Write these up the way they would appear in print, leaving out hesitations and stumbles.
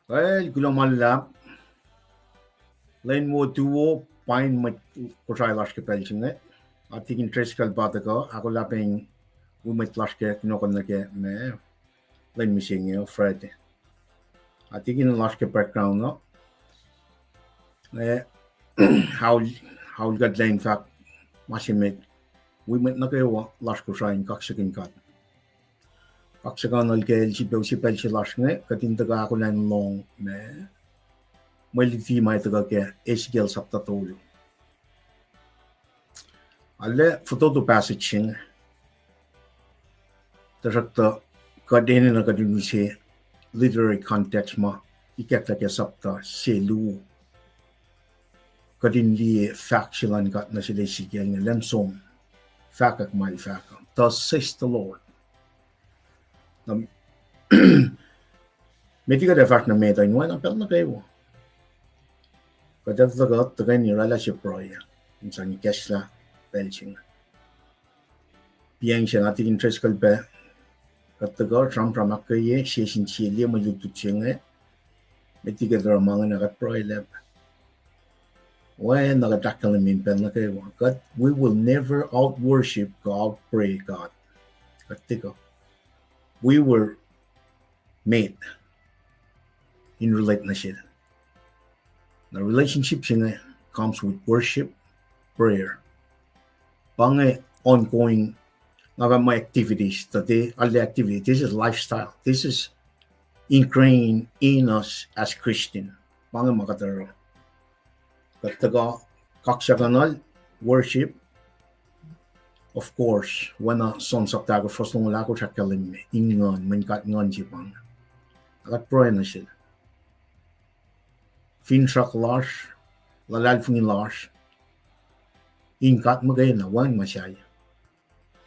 Well, kulomalla lain mo tuwo pain mat kusai laske pelchinge. Ati interest kal bata ko ako lapeng umat laske kinokon nake me lain missing Fred. Ati kin laske background no. Eh how how got lain fact masimet umat nake wa lasko sain kaksakin kat. Kaksakan alke si pelsi pelsi laske katintaga ako lain Lohng me Mwet mai taga ke Ezekiel sapta tolu. Alle foto to passage tasakta kadene na kadini se literary context ma ikakta ke sapta selu kadin li factualan kat na sila Ezekiel nga lemsom fakak mai fakak. Thus says the Lord. Metiga de fakt na meta inwan ang pel na kayo. Kada taga taga ni rala si proya. Insani kesla pelching. Piang siya natin interest kalbe. Kataga Trump ramakaye siya sinchili malututsinga. Metiga dramanga nagat proya leb. When nagadakal namin pel na kayo. God, we will never out worship God, pray God. Katiga. We were made in relate na siya. The relationship comes with worship, prayer. Pang ongoing my activities today, all the activities. This is lifestyle. This is ingrained in us as Christian. Pang makataro. Kataga kaksakanal worship. Of course, when a son sa tago first long lako sa kalim ingon mankat ngon jipang. Akat pro na siya. Finshak lash, lalal fungin lash, inkat magay na wan masyay.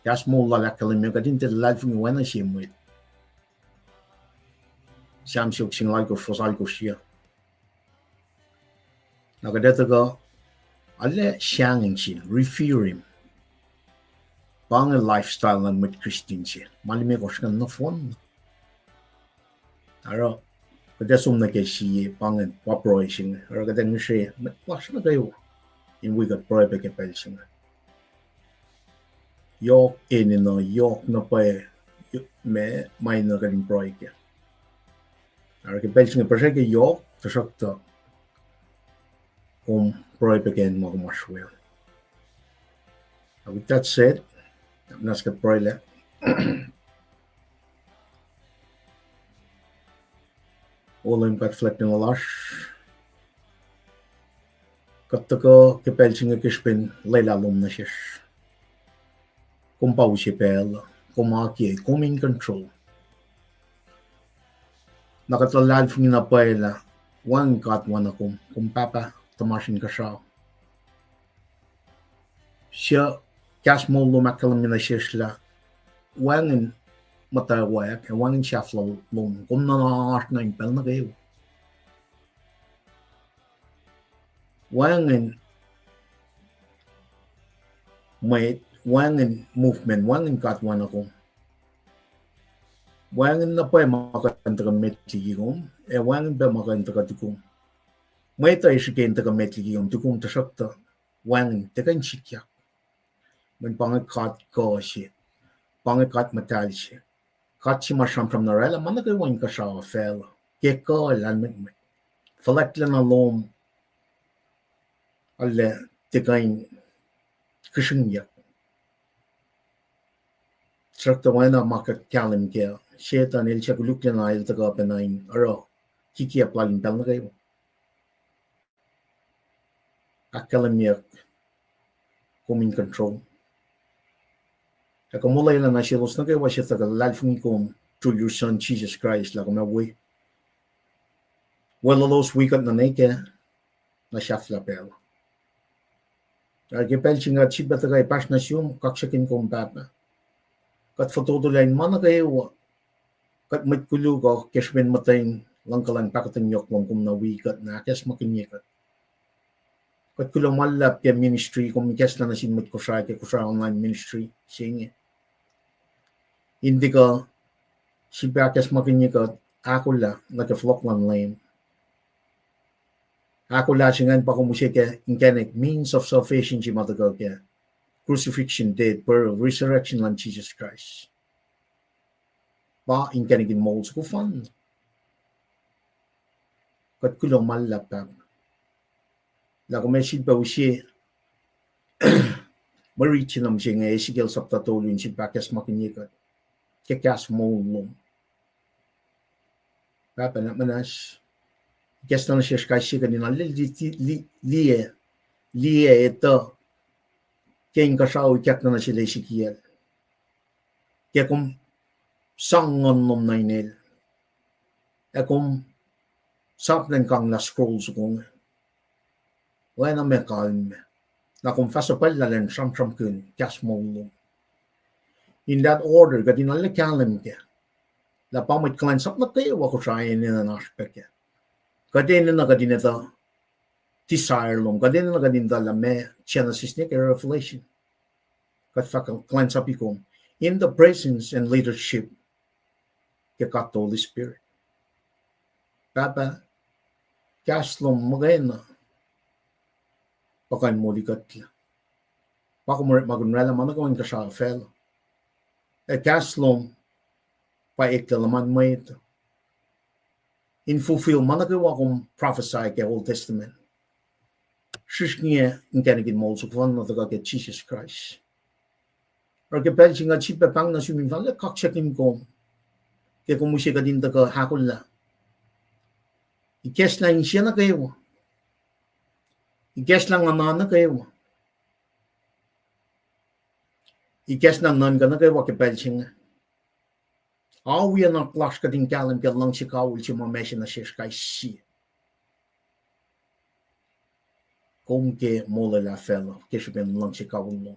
Kas mo lalak kalim yung kadin te lalal fungin wan na siya Mwet. Siyam siyok singlal ko fosal ko siya. Nakadeta ko, ale siyangin siya, referring. Pang lifestyle ng Mwet Christian siya. Malimig ko siya na phone. Aro, kada sum na kasi pangan operation or kada ng siya matlas na kayo in we got private kapelsin yok in no yok na pa me may na kading project ar kapelsin pa siya yok tasakta kung private again mo maswell. With that said, nas ka project Olim kat fletten lash. Kattako kepelsinga kispin leilalum na shish. Kumpaw si pel, kumaki, in control. Nakatalal fung na paela, wang kat wana kumpapa, tamashin ka siya. Siya, kas mo lumakalam na shish la, wangin matawayak, wangin siya flow lum, nanangat na yung pel na kayo. Wangin may wangin movement, wangin katwan ako. Wangin na pa makakanta ka metligigom, wangin pa makakanta ka tukum. May tayo siya kenta ka metligigom, tukum tasakta, wangin, tekan sikyak. May pangakat ko siya, pangakat matal siya. Kat si masyam from narela, managawan ka siya, fel. Keko, lanmit mo. Falat lang na lom, alle, tekain, kishingyak. Sakta wana makat kalim kaya, shetan il siya kuluklan na il taga penain, aro, kiki aplalin tal na kayo. Akalamyak, in control. Ako mulay lang na selos na kayo, siya taga lalfung kom through your son Jesus Christ, lang kumaway. Well, those weekend na nake, na siya flapel. Kaya pelching at siya taga ipas na siyong kaksakin kong papa. Kat fatutulain mana kayo, kat matkulu ko, kesmen matay lang kalang pakatang yok mong kum na wikat na kes makinyikat. Kat kulang malap kaya ministry, kung mikes na nasin matkusay, kaya kusay online ministry, siya hindi ka, si bakes makinyikat, ako la, naka-flock lang lane. Ako lasingan pa kumusike inkenek means of salvation si matagal kaya crucifixion, death, burial, resurrection lang Jesus Christ. Ba inkenegin molds ko fan. Kat kulong malapap. La kumesid pa usi marichi nam siya nga Ezekiel saptatulun si pakas makinyikat. Kekas molong. Papa na manas. Kes na siya kasi kanina liye ito. Kaya kasaw ikat na sila Ezekiel. Kaya kung sangon nom na inil. Kaya kung sap ng kang na scrolls kong. Wala na may kalm. Na kung fasapal na lang sam-sam kun. Kes molong. In that order, kanina kalam kaya. La pamit klan sap na kayo ako sa ayin na aspect kaya. Kadena na kadina ta desire long. Kadena na kadina la me Genesis ni kaya Revelation. Kat fakal klan sapi kong in the presence and leadership kaya kat Holy Spirit. Papa kaslong magayana pakan mo likat kaya. Pakumurip magunrela managawin ka sa fellow. Kaslong paiklalaman mo ito. In fulfill managawa kong prophesy kay Old Testament. Shishniya in kanigin mo so kwan na kay Jesus Christ. Or kay pelsi nga chipe pang na suminfan le kaksakin ko. Kaya kung musika din ka hakol la. Ikes lang siya na kayo. Ikes lang na kayo. Ikes lang nan ka na kayo kay pelsi nga. Awi na clash ka din kalam kaya lang sukawil si mamesya na siya kay siya. Kung ke mola la fellow, ke siya ben lang sukawil mo.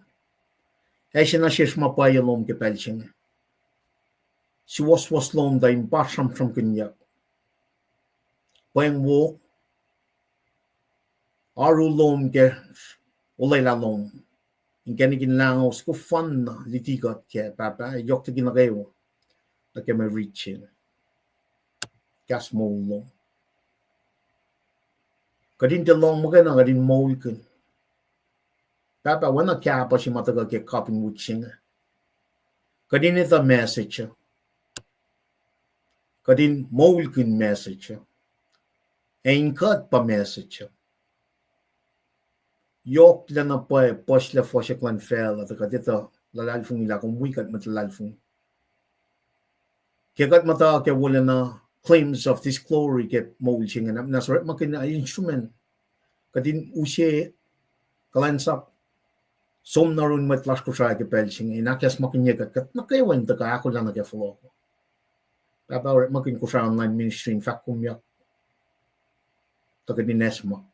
Ay siya na siya mapaya lom ke pelsi nga. Si was lom da yung basam from kanyak. Pweng wo, aru lom ke ulay la lom. Yung kanigin lang os ko fan na litigot ke papa, yok te ginagayo. Na ke may reachin. Kas mo lom. Kadin te long magana, kadin mo ikan. Papa, wana kya pa si matagal ke copying with siya. Kadin ito message. Kadin mo ikan message. Ainkat pa message. Yok la na pa posh la fosha klan fel at kadito lalalfung ila kung wikat matalalfung. Kaya kat mata kaya wala na claims of this glory kaya mo siya nga na sorry makina instrument. Kadin usye kalansap som na rin matlas ko siya kaya pelsing inakyas makinya kat nakayawan ta ka ako lang nagya-flow ko. Papa makin ko siya online ministry in fact kumyak. Taka dinesmak.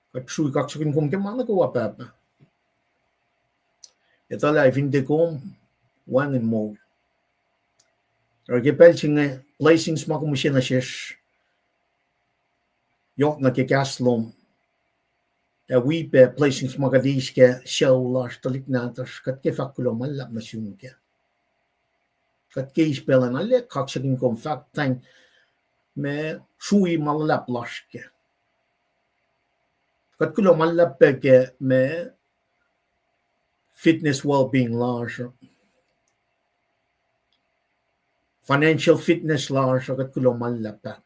Kat sui kaksakin kong kaya nagawa papa. Ito la hindi ko one and more. Or kaya pelsing placings makumusya na siya. Yok nakikaslom. We pe placings magadis ke show last talik natas kat ke fakulo malap na siyong kaya. Kat ke ispelan ale kaksakin kong fact time me sui malap last ke. Kat kulo malap pe ke me fitness well-being last. Financial fitness last kat kulo malap pe.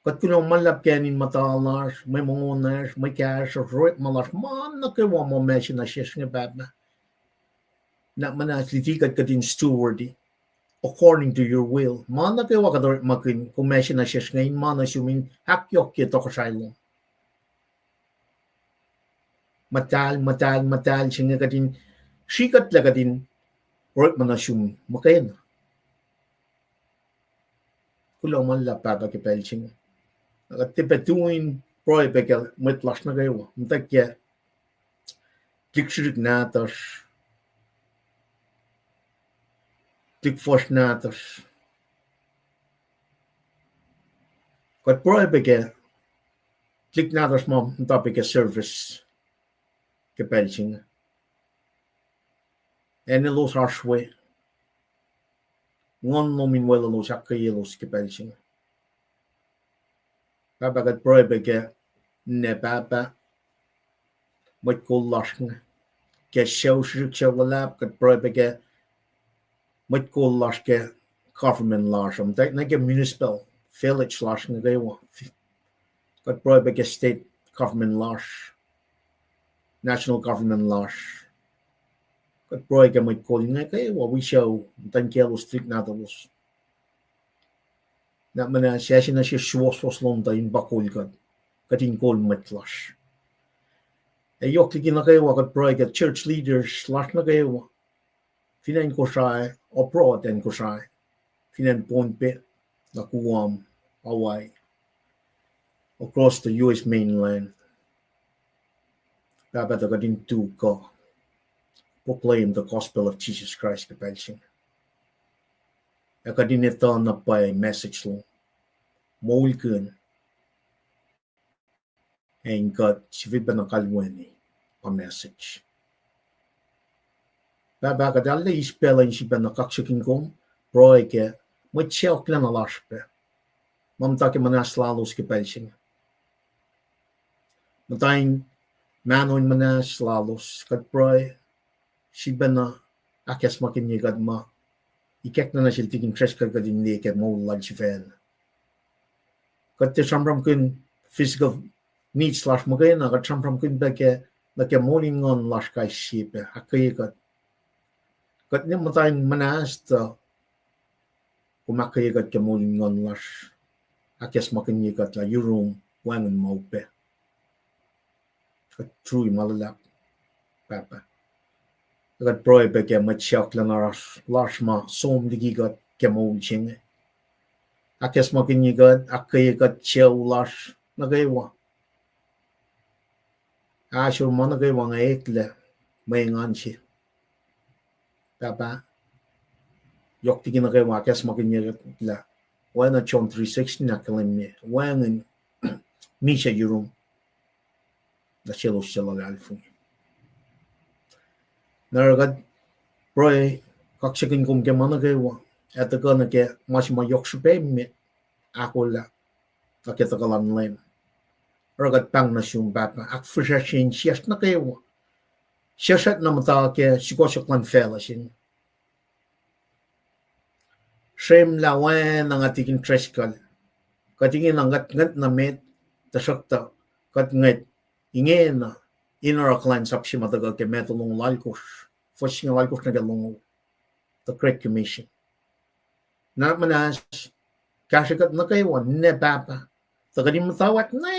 Kat kulo malap ke nin matalas, may mongonas, may cash, roit malas, man na kayo mo mesya na siya nga baba. Na manasitikat ka din stewardy. According to your will. Man na kayo wakador makin kung mesya na siya ngayon, man na siyuming hakyok kito ko sayo. Matal, siya nga ka din, sikat la ka din, roit man na siyum, makayan. Kulo malap baba kipel siya nga. Tipetuin proy pekel met las na kayo. Muntak ya kliksurik natas. Klikfos natas. Kat proy pekel klik natas mo muntak pekel service kepelching. Ene los harshwe. Ngon no min wala los akayelos kepelching. Baba kat proy beke ne baba wat ko lashng ke show lab kat proy beke wat ko lashke government lasham tak na ke municipal village lashng ge wa kat proy beke state government lash national government lash kat proy ke wat ko nga ke wa we show tan ke los strict na los na mana session na she was long in bakol kat in kol matlash e yok ti na ke wa kat proy ke church leaders lash na ke wa finan ko sai abroad and ko sai finan point bit na kuam away across the US mainland dapat agad to ko proclaim the gospel of Jesus Christ kapalsing agad ito na pa message lo moulkun and God sivit ba ng kalwani pa message dapat agad alle ispelan si ba nakaksakin kong proy ke mo chel klan alashpe mamta ke manas lalos kapalsing matayin manon manas lalos kat proy si ba na akas makinyagad ma ikek na sil tiking tres kagad hindi ke mo lunch fan kat te samram kun physical needs slash magay na kat samram kun ba ke na ke morning on lash kay sipe akay kat ni matayin manas ta kumakay kat ke morning on lash akas makinyagad la yurin wangan mo pe kat true malalap papa kat proy ba ke matchak lang aras lash ma som digigat ke mo ching akes makinyagad akay kat chew lash nagaywa ashur managaywa nga ekle may nganchi papa yok tigin nagaywa akes makinyagad la wana John 3:16 na kalim me wangan misha yurum da selos alfung naragad proy kaksakin kum ke managaywa at the gonna get much more yokshupe me akola kaketakalan lem ragat pang na siyong bapa ak frisashin siyas na kayo siyasat na mata ke sikosoklan fela sin shem la wen ang atikin treskal katingin ang ngat na met tasakta kat ngat ingen na inner clan sapsi matagal ke metulong lalkos fosing lalkos na galong the Great Commission na manas kashikat na kayo ne bapa tagadim matawat na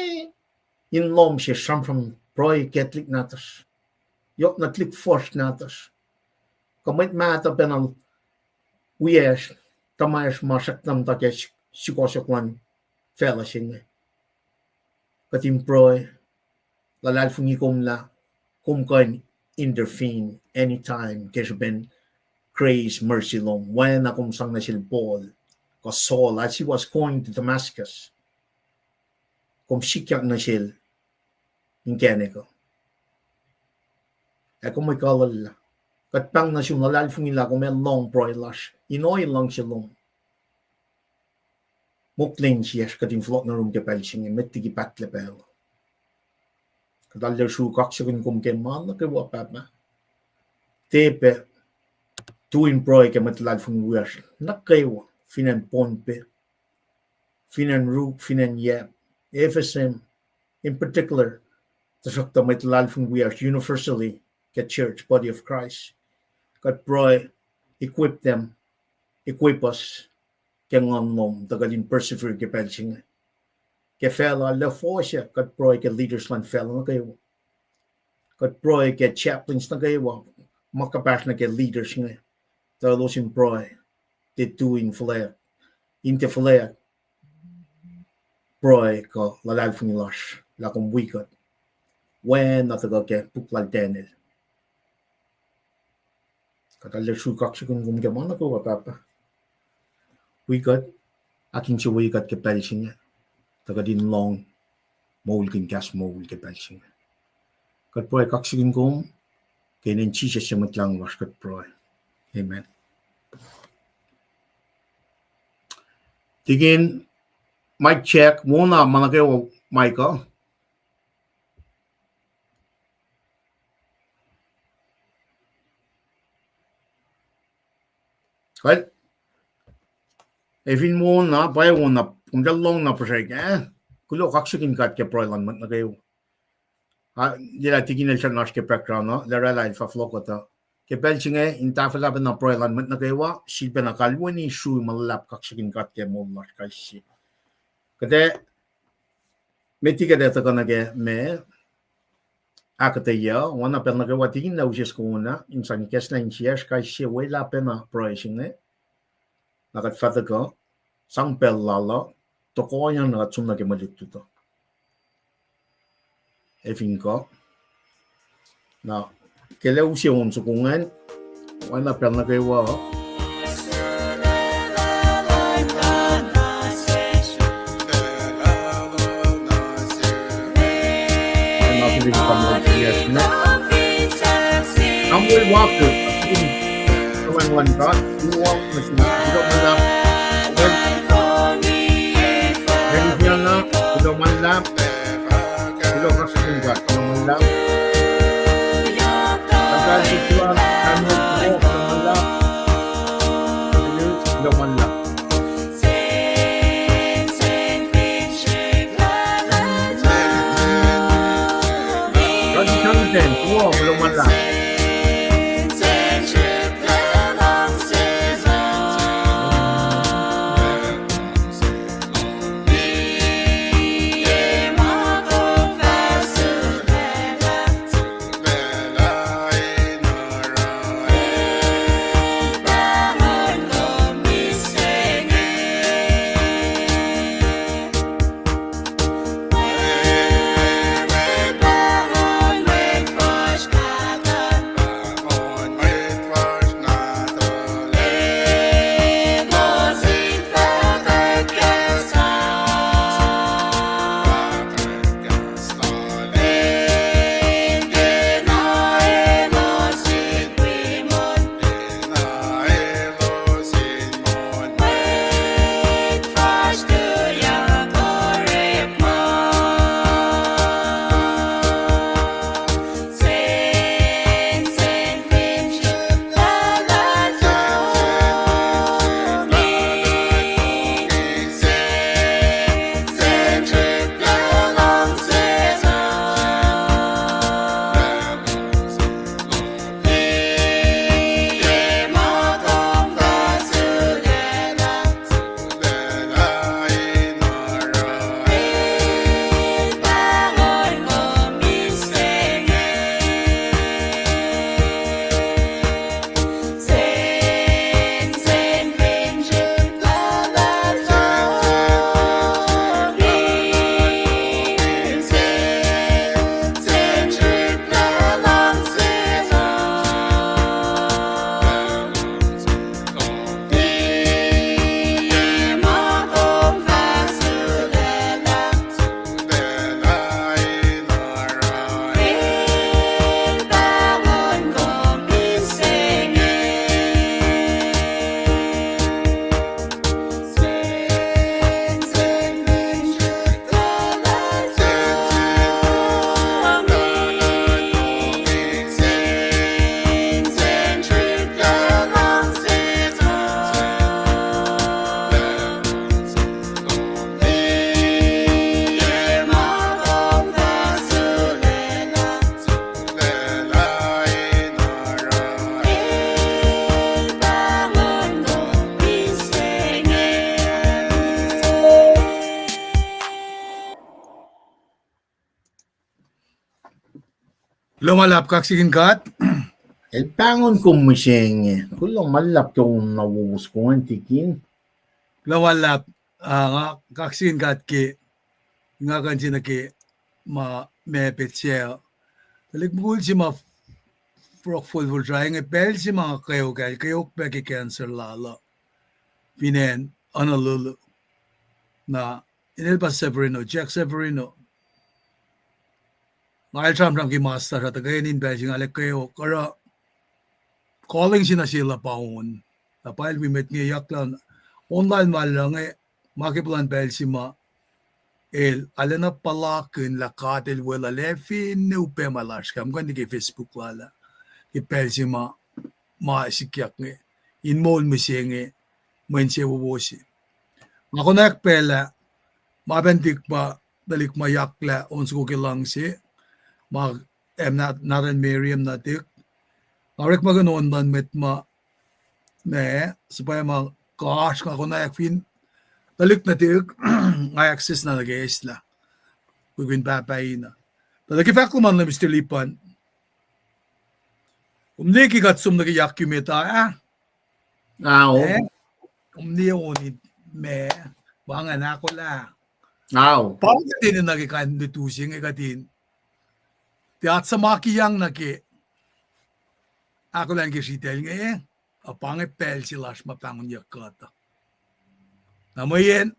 in lom siya from proy Catholic natas yok na click force natas kamit mata penal wies tamayas masak nam takes sikosoklan fela singe katim proy lalal fungikom la kumkan intervene anytime kes ben grace mercy long when akum sang na sil Paul ko Saul as he was going to Damascus kum sikyak na sil inkeneko ako may kalal la kat pang na siyong lalal fungila kum long proy lash inoy lang silong mukling siya kating flot na rum kapel sing metigi patlepel kadalder su kaksakin kum ken man na kewa papa tepe tuin proy ke matlal fung wias nakayo finan ponpe finan rook finan yap FSM in particular the sakta matlal fung wias universally ke church body of Christ kat proy equip us ke ngonnom tagalin persevere ke pelching ke fela la fosya kat proy ke leaders lan fela na kayo kat proy ke chaplains na kayo makapas na ke leaders nga those in proy they doing flare inte flare proy ko lalal fung lash la kum wikat when natagal ke puklal tenel katal su kaksikun kum ke mana ko papa wikat akin si wikat ke pelching tagadin long moulkin gas moul ke pelching kat proy kaksikun kum kenen Jesus siya matlang was kat proy amen tigin Mic check muna mga kayo, Michael. Right? Evin muna, bayo muna, kung dalong na prosek, kulo kaksikin kat ke proilan mat na kayo. Dila tigin siya nas ke background, no? Lara la fa floko ta. Ke belchinge, inta fa laban na proilan mat na kayo, silpe na kalwani shu malap kaksikin kat ke mo nas kasi. Kade, metiga deta ka nage me, akate ya, wana per na kayo tigin na usis ko una, insan kesna insias kasi wala pena proising nakat fata ko, sang pel lala, toko yan nakat sum nage malit tuto. Evin ko, na kele usia on sukungan, wana per na kayo Amul waktu, teman-teman kan, uang masih tidak malap, religiana tidak malap, tidak masuk juga tidak malap, agak seksual kami tidak malap, tidak malap. Jadi content, uang belum malap. Lumalap kaksikin kat. El pangon kumising, kulong malap yung nawus ko antikin. Lumalap kaksikin kat ki nga kansi na ki ma mepet siya. Talikbul si ma frokful trying pel si mga kayo peki cancer lala. Pinen analulu na inilpas Severino, Jack Severino. Ngayon tram ki master at again in Beijing alek kayo kara calling sila paun. Tapal we met niya yaklan online mal lang makiplan bel si ma el alena palakin la katel wala le Finne upe malash kam kan di Facebook wala ki pelsi ma sikyak nge in mol misenge mense wowosi ako nak pela mabentik ba dalik mayakla ons ko kilang si mag naran Miriam natik arek maganon dan met ma ne supaya ma gosh ako na fin dalik natik ay access na nag-isla kuwin papay na dalik ifak ko man na Mr. Lipan umniki katsum nag-iyak kumita Ow. umni oni me bangan ako la Ow. parang din na nagikakandutusing ikatin tiat sa makiyang naki ako lang kisitel nga apang epel silas mapangon yakata namayen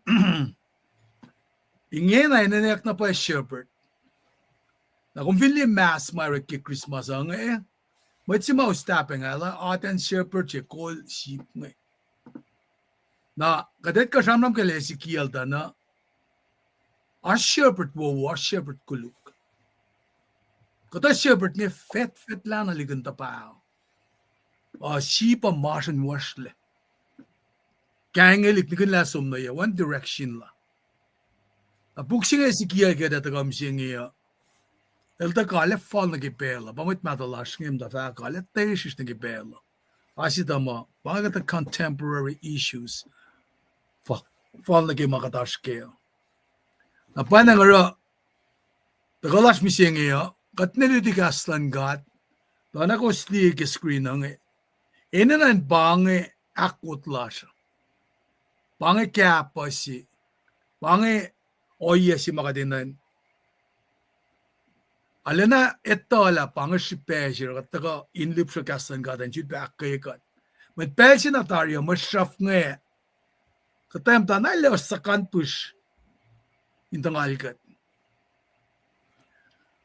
ingin ay nanak na pa shepherd na kung William Mass mayroon ki Christmas ang may si maustapeng ala aten shepherd si call sheep nga na kadet ka siyam kay Ezekiel da na a shepherd wo a shepherd kuluk kata shepherd nga fet lang na ligan tapao sheep a martian washle kaya nga liknikin la som na ya one direction la a buksing Ezekiel kaya data kam siya nga elta kale fall na gipela pamit matalash ngem da fa kale tesis na gipela asita mo bagata contemporary issues fall na gimakatash kaya na panangara tagalash mi siya nga kat nilitikas lang gat dana ko sli ke screen ang inanan bange akot lasha bange kapa si bange oya si makadinan alena ito la bange si pesir at taga inlip sa kaslan gatan jud back kay kat met pelsi na taryo masyaf nga katayam tanay lewas sa kantush intangal kat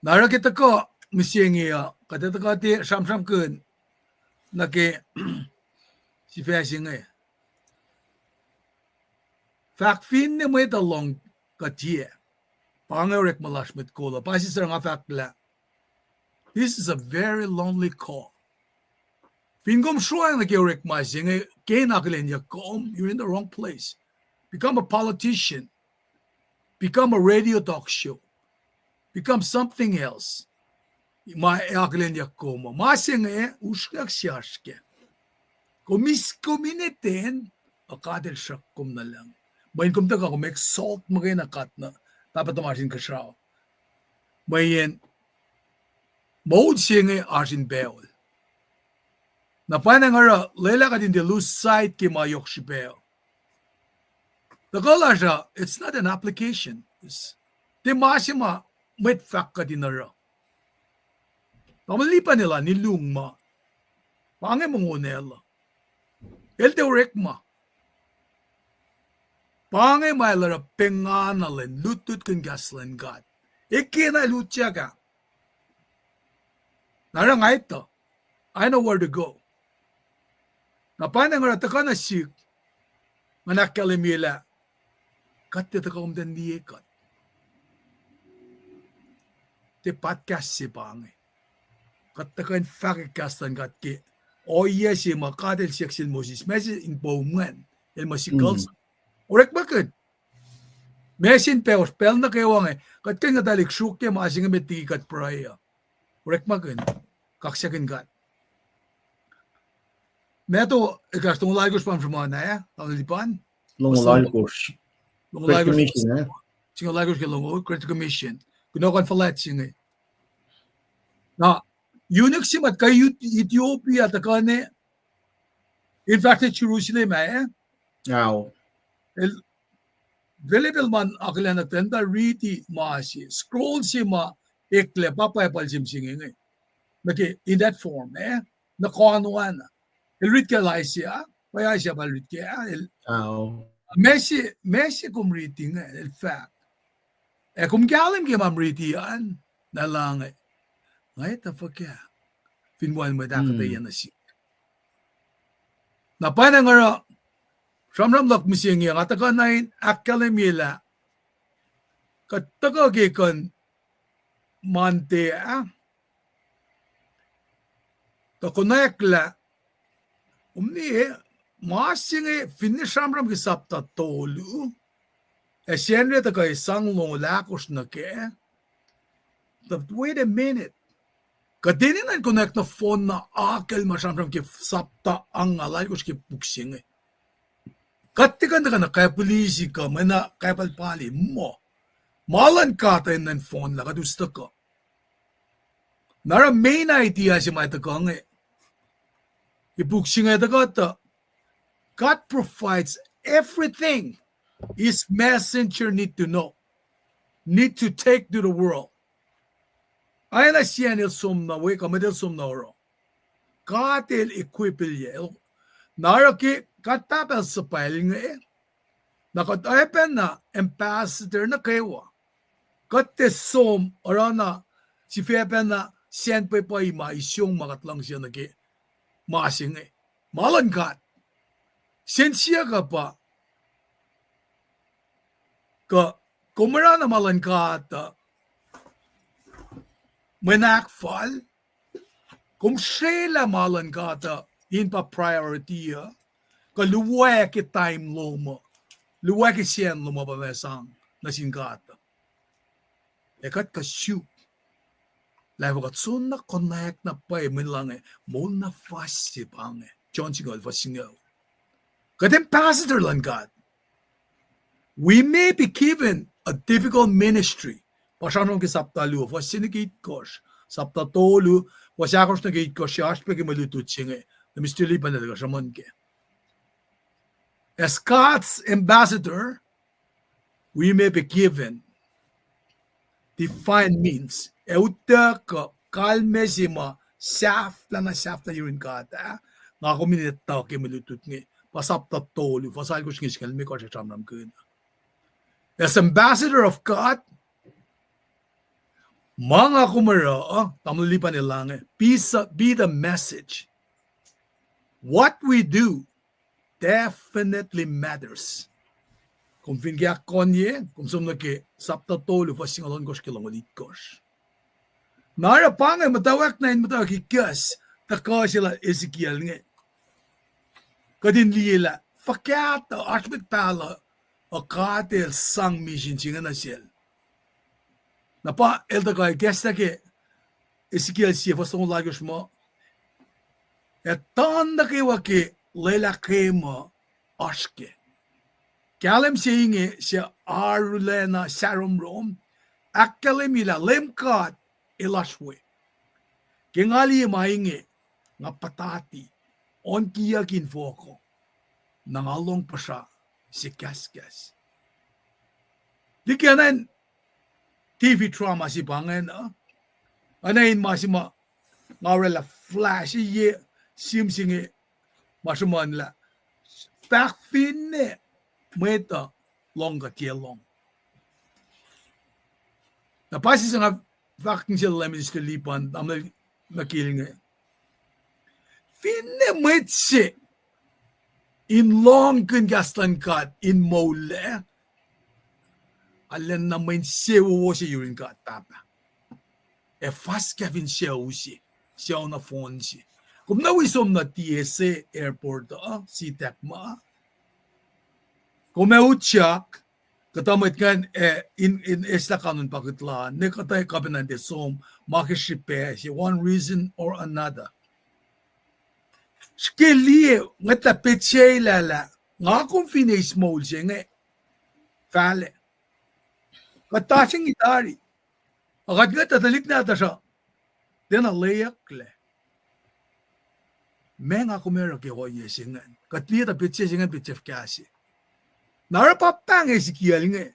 nara kita ko misyengiya katata kati sam kun nake si fasing Fahk Finne Mwet Lohng katie pangarek malash met kola pasi sa nga fakla this is a very lonely call Fingom shuang nake rek masing kenaklen ya kom you're in the wrong place become a politician become a radio talk show become something else ma aklen ya komo masing uskak siyaske komineten akadel shakkom na lang bayin kum taka ko make salt magay na kat na dapat tumasin ka siya bayin maud siya asin beol na panang ara lela ka din de lose sight ki mayok si beo nakala siya it's not an application di masima met fak ka din ara pamalipan nila ni Lohng ma pangay mongonela elte urek ma pangay mailara penganalen lutut kang gaslan gat ikina lutya ka narang ito I know where to go na panang rataka na sik manakalimila kat tita ka umdan niye kat te podcast si pangay kat takan fakikastan kat ki yes si makadel seksil Moses mesin in bauman el masikals orek bakit mesin peos pel na kayo kat kaya dalik syukya masing meti kat praya orek bakit kaksakin kat meto ikastong lagos pam semana ya lipan Lagos. lagos Commission, singa lagos ke longo critical commission kuno kan falat singa na Unix si mat kay Ethiopia takane in fact Jerusalem Ow. el available man akla na tenda riti maasi scroll si ma ekle papay palsim singe nake in that form na kanuan el rit ka laisia paya siya bal rit ka el Ow. Messi kum riti nga el fact kum galim ke mam riti an na lang ngay ta fakya finwan mo dakata yan na si na panang ara samram lak mising yang ataka nain akalemila Katagagi kan mante takonekla umni maasinge Finne shamram ki sapta tolu esenre ta kai sanglong lakos na ke. Wait a minute. Kadinin ang connect na phone na akel mashamram ki sapta ang alay ko ki puksinge. Katikan na kaya polisi ka mana kaya palpali mo. Malan ka tayo ng phone la kadusta ka. Nara main idea si may takang ipuksinge ta God provides everything His messenger need to know, need to take to the world. Ay na siya nil sum na way kamadil sum na oro. Katil equipil naraki katapel sa piling nakatayapen na ambassador na kewa. Katte sum orana si fepen na siyan pa ima isyong makatlang siya nagi masing malan kat. Siya ka pa ka kumara na malan kat menakfal kung sila malan kat in pa priority ka luwag ki time lomo luwag ki siyan lomo pa mesang na singkat ekat ka shoot laivo kat sun na connect na pa min lang mo na fast si pang John Singal fasingaw kat ambassador lang God. We may be given a difficult ministry. Pasanong ki saptalu, was sinigate kosh, saptatolu, was akos na gate kosh, aspect malutut singe, the mistili pa nalaga shaman ke. As God's ambassador, we may be given defined means. Euta ka kalmesima, shaft na yurin kata, nga kuminita ke malutut nge, pasaptatolu, pasal kosh ngiskal me kosh shamram kuna. As ambassador of God, mga kumara, tamalipan nilang, be the message. What we do definitely matters. Kung fingiak konye, kung sumnaki sapta tolu fasingalon kosh kilongolit kosh. Nara pangay matawak na matawak ikas, taka sila Ezekiel nga. Kadin lila, fakata, aspect pala, o katil sang mission singa na siyel. Napa elda kay gesta ke Ezekiel siya fastong lagos mo. Et tanda ke wake lela ke mo aske. Kalem siya siya arulena sarum rom. Akalemila lemkat ilashwe. Kengali mainge nga patati on kiya kinfoko. Nangalong pa siya si Kaskas. Di kanan TV trauma si pangen anayin masima ngawala flash ye simsinge masuman la Fahk Finne Mwet Lohng ka Lohng. Napasi sa nga Fahk sila lemin sa lipan amal nakiling Finne Mwet si in Lohng kun gastan kat in mole allen na main sewo si yurin ka tapa e fast kevin sewo si siya na phone si kung nawisom na TSA airport si Tiac ma kung may Tiac katamit kan in esta kanun pakitla ne katay kabinan de som makishipe si one reason or another skili ngata peche lala nga kung finish mo siya nga fale katasing itari agad nga tatalik na ata siya then alayak le may nga kumera ki hoye singan katliya ta peche singan peche kasi narapapang Ezekiel nga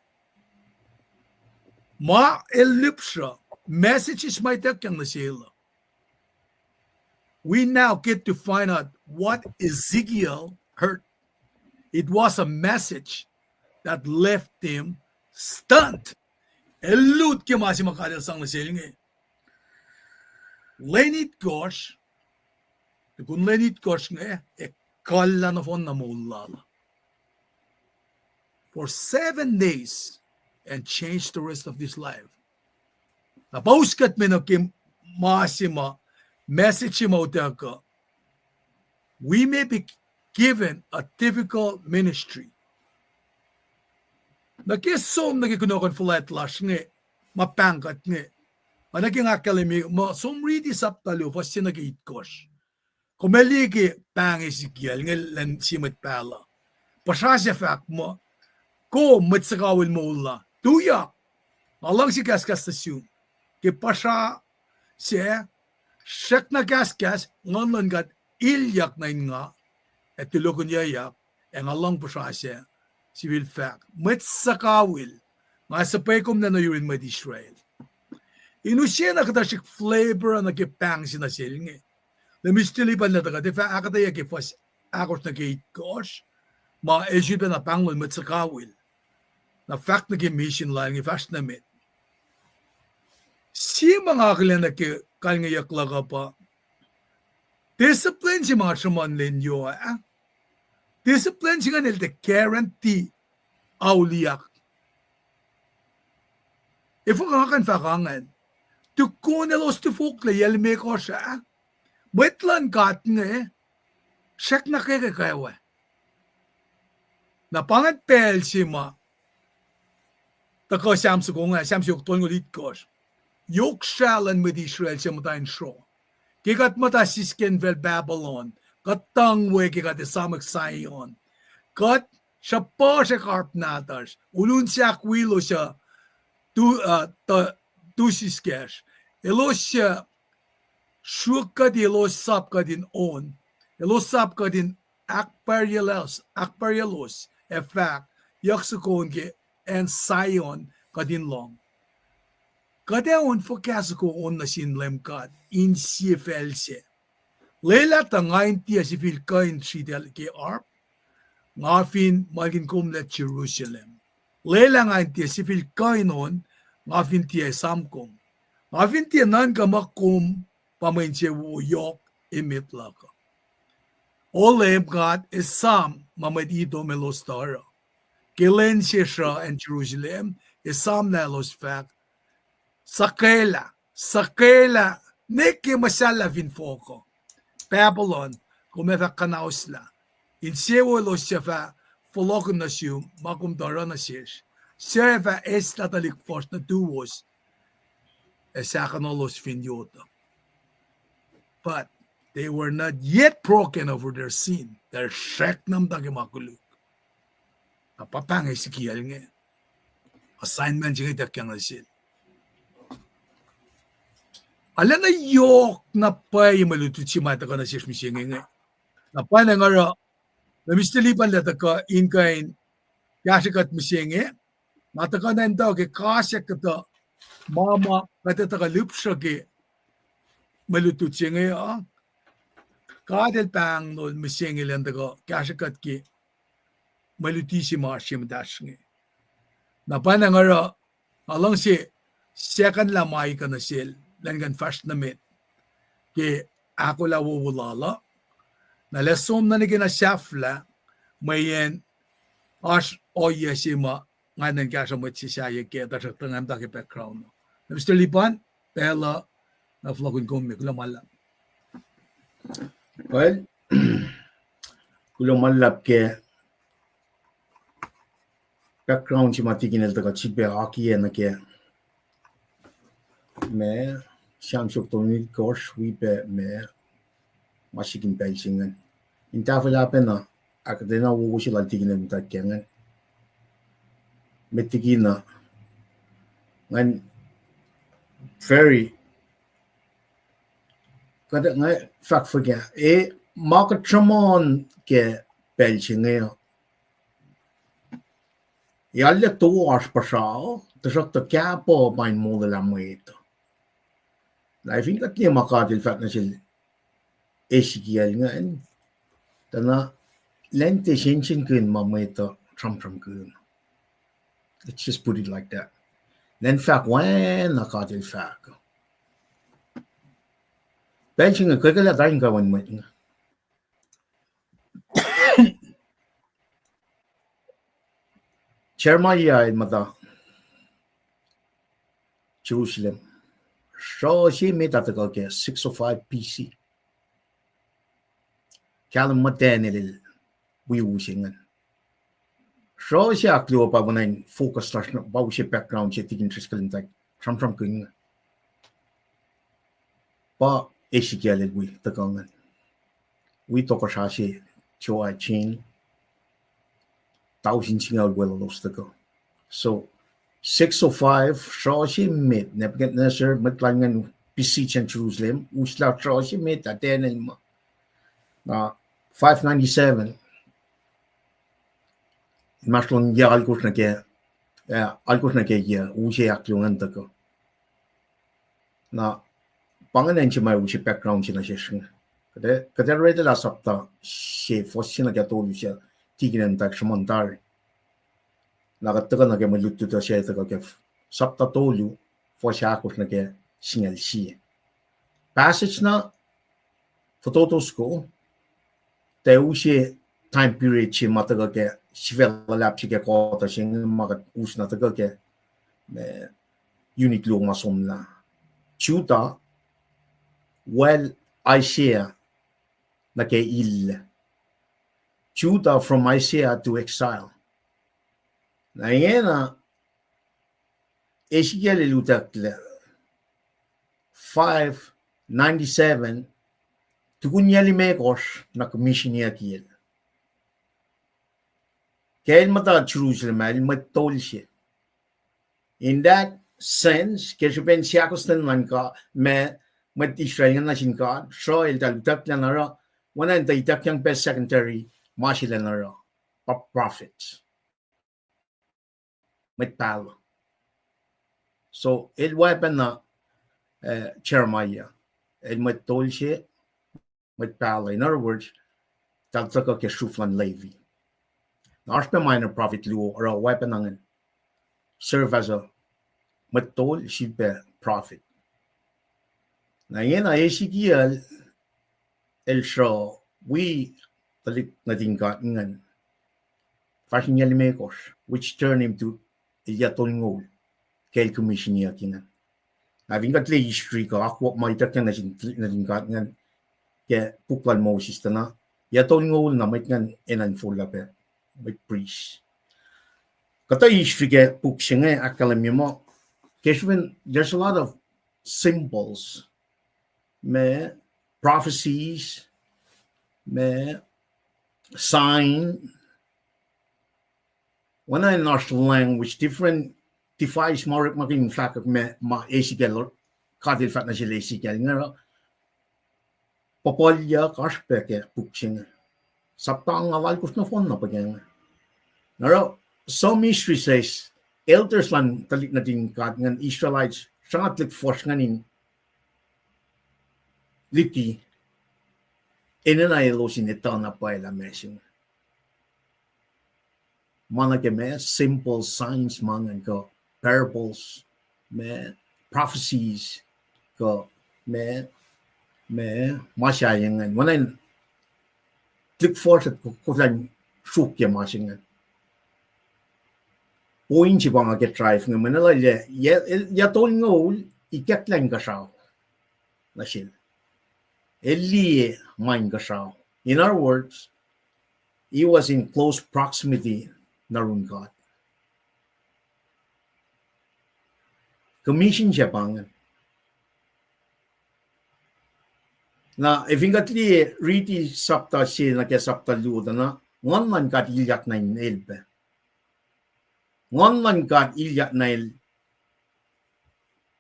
ma elipsha messages may takyang na sila. We now get to find out what Ezekiel heard. It was a message that left him stunned. Elut ke masi makadal sang nasiling Lenit gosh, kung lenit gosh nga kala na fon na mulala. For 7 days, and change the rest of this life. Napauskat mo na kim maasima message mo ka. We may be given a difficult ministry. Nakisom nakikunokon flat lash nge, mapangkat nge. Managing akalimi mo somridi saptalo fast nagitkosh. Kumeligi pang Ezekiel nge lan simet pala. Pasasya Fahk mo ko sukawil mo la. Tuya. Alang si kaskas tasyon. Ke pasha siya shek na kaskas ngon gat ilyak na nga at tulokon yayak ang alang pasasya si Will Fahk. Sukawil nga supwekom na yurin mo Israel. Inusya na katashik flavor na kipang sinasil nga. Namistili pa na taga. Defa akataya kifas akos na kitkos. Ma Egypt na panglon sukawil. Na Fahk na mission lang ifas na mit. Si mga kailan na kalngayak laga pa. Discipline si mga shaman linyo. Discipline si nga nilta guarantee auliyak. Ifo kakan fakangan. Tukko na los tufukla yelme ko siya. Wetlan kat nga Shek na kaya. Napangat pel si ma. Tako samsu ko nga. Samsu ko tol ngulit ko. Yok shalan med Israel siya matayin show. Kikat mata sisken vel Babylon. Katangwe kikat isamag sayon. Kat siya pa siya karp natas. Ulun siya kwilo siya. Tu siskesh. Elo siya. Shuka di elo sap ka din on. Elo sap ka din akparyelos. Fahk. Yaksukon ke en sayon ka din long. Kadaon fokas ko on na sinlem kat in siefelse. Lela ta ngayon tiya si fil kain sidel ke arp. Ngafin magin kumlet Jerusalem. Lela ngayon tiya si fil kain on. Ngafin tiya samkom. Ngafin tiya nan kamakum pamain siya wuyok imitlaka. Oleb kat isam mamadido melostara. Kilen siya en Jerusalem isam nalos Fahk. Sakela, neki masala vinfoko. Babylon, kumeva kanausla. In sewo lo sefa, folokon na siyo, makum dara na siyesh. Sefa es natalik fos na duwos, esakano los finyota. But they were not yet broken over their sin. Their shek nam tagimakuluk. Napapang Ezekiel nga. Assignment siya itakyang na siya. Ala na yok na pay malutot si mata ka na siya misingin nga. Na pa na nga namistilipan lata ka in kain yasikat misingin. Mata ka na ito ke kasya kata mama kata ka lupsya ke malutot siya nga. Kadel pang no misingin lang ka yasikat ke maluti si Marcia madash nga. Na pa na nga alang si second lamay ka na siya. Langan fast na mit. Ke ako la wulala. Na lesom na naging na safla. Mayen as oye si ma. Ngayon kaya sa mo't si siya ke. Dasak tangam taki background. Na Mr. Lipan. Pela. Na vlogun kong may kulamalap. Well. Kulamalap ke. Background si matikin el taka chipe aki na ke. Me. Shamsuk toni kosh wipe me masikin pelsingan. Inta falapen na akadena wugusi lantigin ng takyangan. Metigin na ngan very kada nga Fahk forget market tramon ke pelsingan. Yalle to as pasao tasak to kapo main mo la mueto. I think at niya makadil Fahk na siya Ezekiel nga en. Tana lente shenchen kun mameta tram kun. Let's just put it like that. Then Fahk when nakadil Fahk. Benching nga kagala tayong gawan mo nga. Chairman ya mata Jerusalem. So she made that the 605 BC. Kalam matenil wiusingen. So she akli pa when focus na ba she background she taking interest in like from kun. Pa Ezekiel we the gangan. We talk about she joy chain 1000 singal well lost go. So 605 so she made Nebuchadnezzar matlangan besiege in Jerusalem. Usla so she made that then in 597 Maslon ya algus na ke ya usi aklungan tako. Na panganan si may usi background si na siya. Kada ready la sapta si fosin na gato siya tiginan tak sumontar. Nakataga na ke maluto to siya tako ke sapta tolu fosia akus na ke singal siya. Passage na fototos ko te usi time period si mataga ke Svelap si ke kota sing magat usna taga ke unit lo masomna. Juda well Isaiah na ke il. Juda from Isaiah to exile. Na yena Ezekiel lutakle 597 tukunyali mekos na commission ya kiel. Kail mata Jerusalem al matolshe. In that sense, keshupen siakostan man ka me mat Israel na sin ka so el talutak na nara wana ta itak yang best secondary mashila nara prophets. Mat pal. So el weapon na Jeremiah el matolshe mat pal. In other words, taltaka ke shuflan Levi. Arshpe minor prophet Luo or a weapon ang serve as a matol shipe prophet. Na yan na Ezekiel el show we talik natin ngan fashion yalimekos which turned him to Yatolngol kel commission niya kinan. Having got history ka ako maitak yan natin ngan ke puklan Moses na Yatolngol na may ngan enanful lape. With priest. Kata history book singa akalam mo. Keshwin, there's a lot of symbols, me prophecies, me sign. When I know language, different device more making fact me ma Ezekiel kadil fat na sila Ezekiel nga popolya kaspeke book singa. Saptang awal kus na phone na pagyan. Naro, some history says elders lan talik na din kat ngan Israelites sangat lik force nganin liti inanaylo sinita na pa ila messing. Mana ke me simple signs mangan ko parables me prophecies ko me masyayangan. Wanan click force ko lang shook ya masingan. Point si bang get drive ng Manila ya tol ngol ikat lang kasaw na siya. Eli mind kasaw. In other words, he was in close proximity na rin God. Commission siya bang na evingatli riti sapta siya na kaya sapta luda na ngon man kat ilyak na inelbe. Ngon man kat ilyak na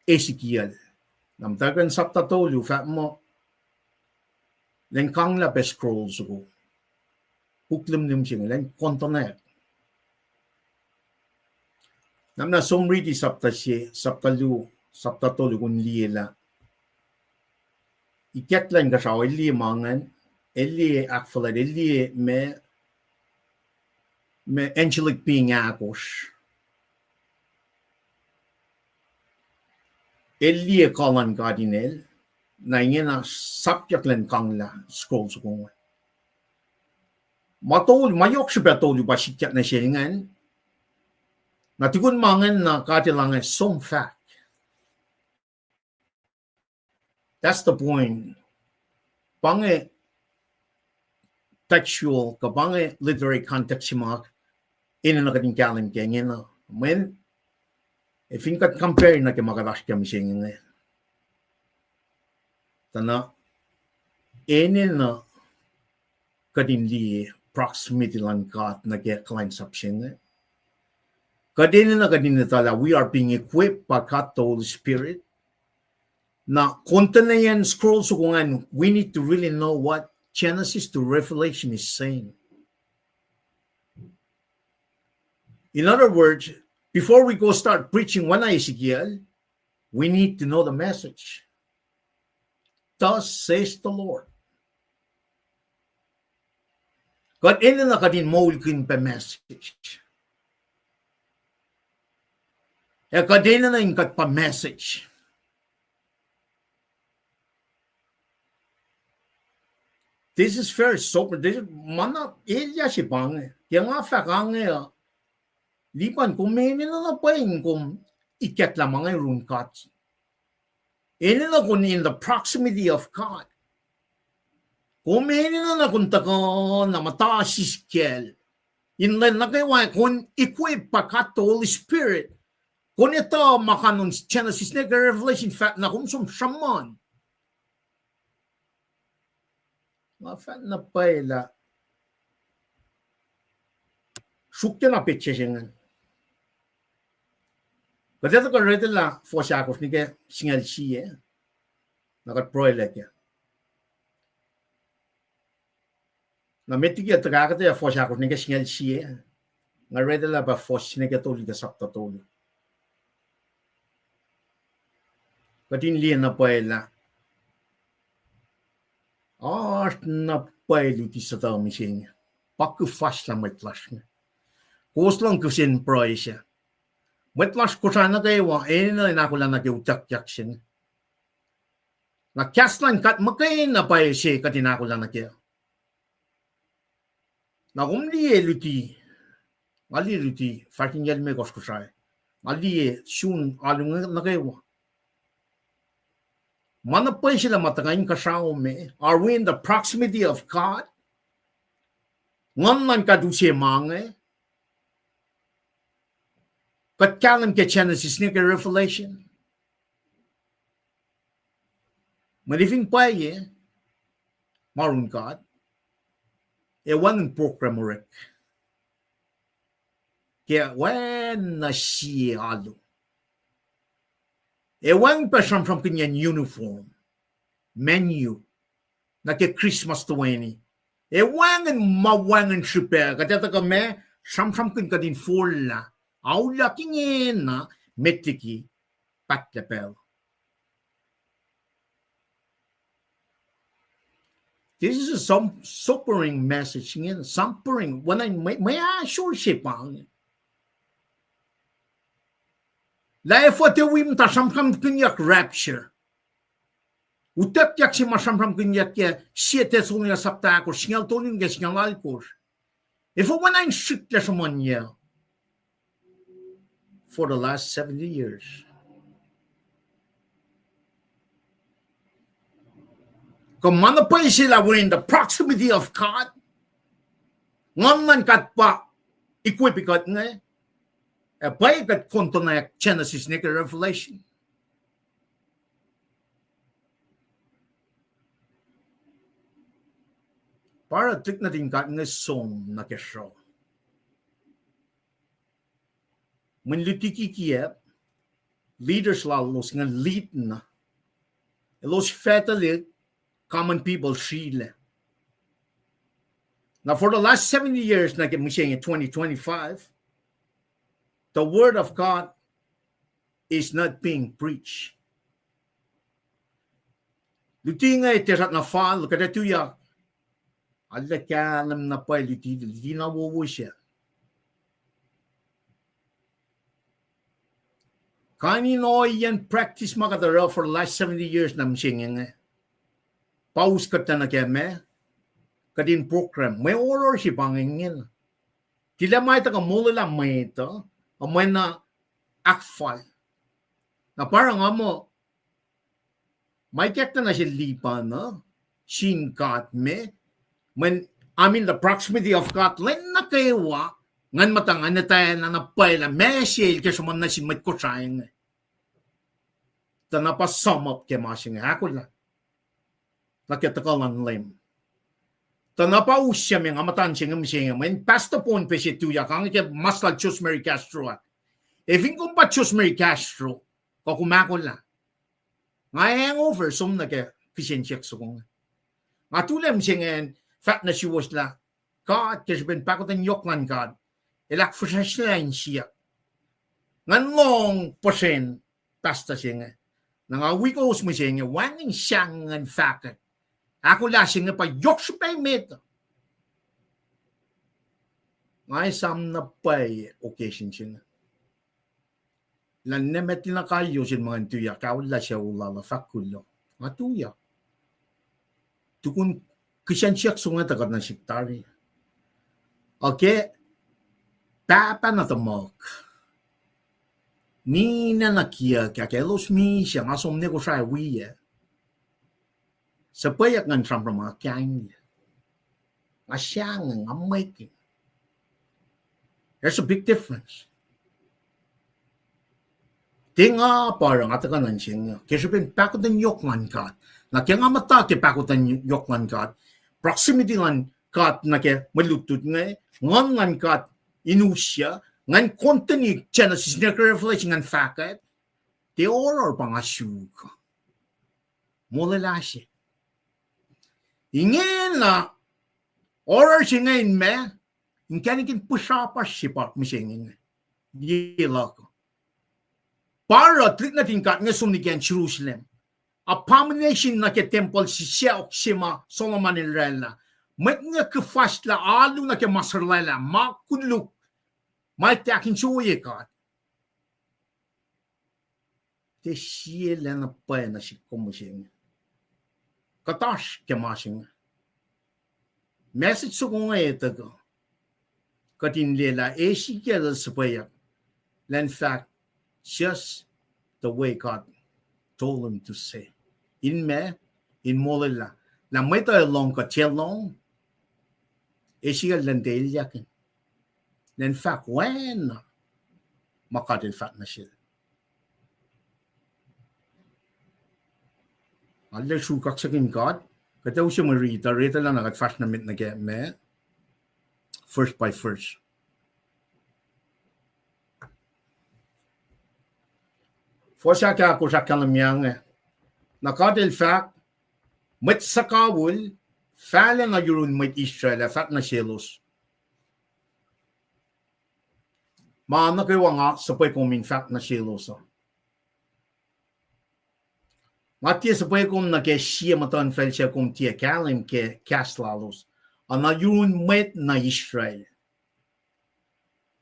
Ezekiel. Namtagan sapta tolu fat mo lengkang la pe scrolls ko. Puklem nim sing leng kontonet. Namna som riti sapta siya sapta tolu kun liela. Ikat lang kasaw eli mangan eli akfalat eli me angelic being akos eli kalan gadinel na ingena subject lang kangla scrolls ko matol mayok siya tolu ba sikat na silingan natigun mangan na katilangan some fact That's the point. Bange textual, kabange literary context simak, ina na kading kalim kaya na. When, if you can compare na kaya makalash kami siya nga. Tana, ina na kading di proximity lang kat na kaya client sap siya nga. Kadin na kadin na tala, we are being equipped by God the Holy Spirit. Na konta na yan scroll so kung we need to really know what Genesis to Revelation is saying. In other words, before we go start preaching one Ezekiel, we need to know the message. Thus says the Lord. God ina na kadin mawulkin pa message. E kadin na yung kat pa message. This is very sober. This is mana ilya si bang. Yang nga Fahk lipan kumene na paing kum ikat lamang ay runkat. Ina na kun in the proximity of God. Kumene na kun tako na mata Ezekiel. In the nakaiwa kun equip pa God the Holy Spirit. Kun ito makanon Genesis na Revelation fact na kung shaman. Mafat na paila. Sukya na pitche siya. Kasi ito ka rete la forsakos ni kaya singal siya. Nakat-proile kaya. Na meti kaya tagakata ya forsakos ni kaya singal siya. Nga rete la ba fors ni kaya toli ka sapta toli. Katin liyan na paila. Art na paila ti sa tao mi siya. Paku fast lang may flash niya. Kos lang kusin proy siya. Mwet ko sana kayo, na ako lang nag-utak-yak siya. Nakyaslan kat makain na pa siya katin ako lang nag-utak. Nakumli luti, ali luti, fakin yel me kos ko siya. Ali shun alung na kayo. Mana pa sila matagayin kasao me? Are we in the proximity of God? Ngan man kadusi mange? Kat kalam ke Genesis ni ke Revelation. Malifing pa ye, marun God. Ewan ng program rek. Kaya wen na siya alo. Ewan pa siyang from kanyan uniform, menu, na ke Christmas 20. Ewan ng mawangan siya. Kaya kami, siyang kan kadin full na. Aula kingen na metiki patlepel. This is a sobering message. Sobering. When I may sure sipang. Lae fote wim ta samkam kunyak rapture. Utak yak si masamkam kunyak ya siete sunya sapta ko singal tonin ga singal alkor. If when I'm sick la someone for the last 70 years. Kumana pa sila we're in the proximity of God. Ngaman kat pa equipikat nga. Pa kat konto na Genesis ni Revelation. Para tik natin kat nga song na kesyo. When litiki kiep, leaders lalos nga lead na. Los fatally common people shile. Now for the last 70 years, like I'm saying in 2025, the word of God is not being preached. Luti nga itirat na fal, kada tuyak. Alla kalam na pa luti na wuwo siya. Kanino yan practice makadara for the last 70 years na msingin. Paus ka na keme. Kadin program. May order si pangingin. Tila may taga mula lang may ito. O may na akfal. Na parang mo, May kekta na siya lipa na. Shin kat me. When I'm in the proximity of God, len nukewa. Ngan matangan na tayo na napay la. Mesil kasi man na si mat ko sayang. Tanapa sum up ke masing. Ako la. Nakitakal ng lem. Tanapa usya mga matan siya ng siya. When past the point pa siya tuya. Kang ike mas la Chus Mary Castro. Even kung pa Chus Mary Castro. Kakumako la. Nga hangover. Sum na ke kisensyak sa kong. Nga tulem siya ngayon. Fat na siya was la. God, kasi ben pakot ang yoklan God. Ilak fresh line siya. Ngan long percent pasta siya nga. Nga wikos mo siya nga. Waning siyang ngan Fahk. Ako la siya nga pa yok siya pa yung meto. Nga isam na pa occasion siya nga. Lan nemet na kayo siya mga tuya. Kawala siya ulala Fahk kulo. Nga tuya. Tukun kisyan siya sunga takot na siktari. Okay. Tapa na tamok. Ni na nakia kakelos mi siya nga som nego siya wiya. Sa payak ngan tram mga kyan. Nga siya nga making. There's a big difference. Tinga parang atakanan siya nga. Kasi pin pakot ng yokman kat. Na kaya nga mata ke pakot ng yokman kat. Proximity lan kat na kaya malutut nga. Ngan kat inusya. Ngan kontinig siya na sisinag-reflection ngan Fahk. Te oror pa nga syug. Mulala siya. Ingin na oror siya ngayon me. Yung kanikin push-up siya pa misingin. Yila ko. Para trik natin kat nga sumnigan Jerusalem. Abomination na ke temple si Tiac sima Solomon Israel. May nga kefast la alu na ke masarlela. Makudluk. May takin suye kat. Te siya lang na pa na si kumusing. Katash ke masing. Message so kung nga ito ko. Katin lela Ezekiel supwekom. Len Fahk. Just the way God told him to say. In molila. La may tayo Lohng ka Lohng. Ezekiel landel yakin. Then Fahk when makatil Fahk na siya. Allah sukak sa kin God. Kataw siya marita. Rita lang nakat-fast na mit na kaya me. First by first. Fosya ka ako sa kalamyang nakatil Fahk met sukawil fahla na yurin met Israel Fahk na selos. Nukewa nga supwekom Fahk na selos. Nga supwekom na ke siya matan fel siya kung Tiac ke kaslalos. Ana yurin met na Israel.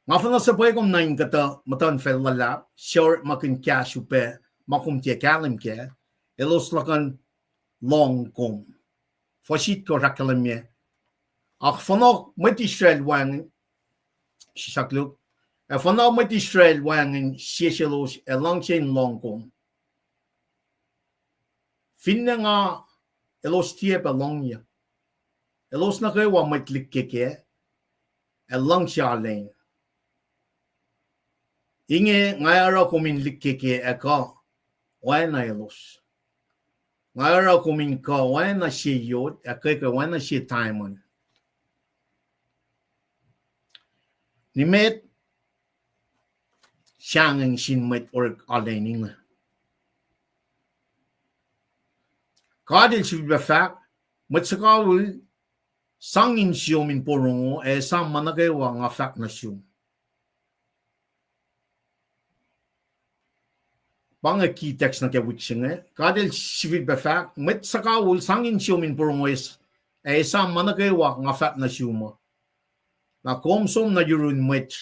Nga fa na supwekom na yung kata matan fel lalap, siya makin kasu pe makum Tiac ke, elos lakan Lohng kom. Fasit ko rakalamye. Ak fanok met Israel wang, sisakluk, fanok met Israel wang siya selos, elang siya Lohng kom. Finne nga elos tiye pa Lohng ya. Elos na kayo wa met likkeke, elang siya aleng. Inge ngayara kumin likkeke eka wena elos. Ngayara kumin ka wena siya yod eka wena siya taimon. Nimet siyang sinmet or alening. Kadil siya Fahk met sukawil sangin siya min porungo sam managawa nga Fahk na siya. Banga key text na kaya wiksinga. Kadil sivit ba Fahk, met sukawil sangin siya min porungoes, sam managawa nga Fahk na siya mo. Na komsom na yurin met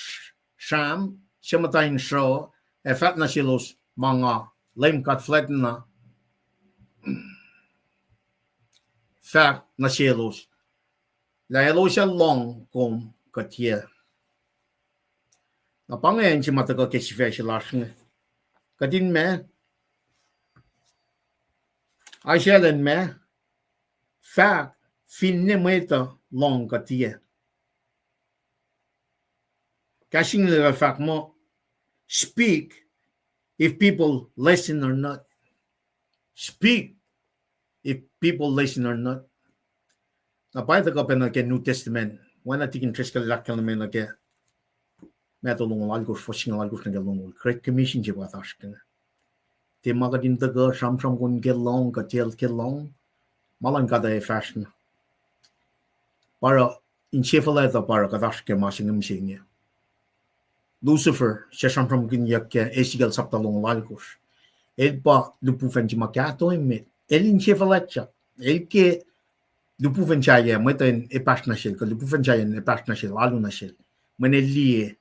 sham, siya matayin siya, Fahk na silos mga lame cut flat na Fahk na silos. Layalo siya Lohng kom katia. Na pangayon siya matagal kesife siya lasing. Kadin me, I shall me Fahk Finne Mwet Lohng Tiac. Catching the fact more speak if people listen or not. Speak if people listen or not. Napayta ko pa na New Testament. Wala tikin tres ka lakal naman na kaya metolong lalgos fosing lalgos na galong. Great Commission siya batas ka na. Ti mga din taga sam kun Lohng ka tel Lohng. Malang kada e fashion. Para in chefaleta para kadas ka masing niya. Lucifer siya sam kun yak Ezekiel saptalong lalgos. El pa lupufen si makato Mwet. El in chefaletcha. El ke lupufen chaya Mwet e pas na shil. Ka lupufen chaya e pas na shil. Alu na shil. Mene liye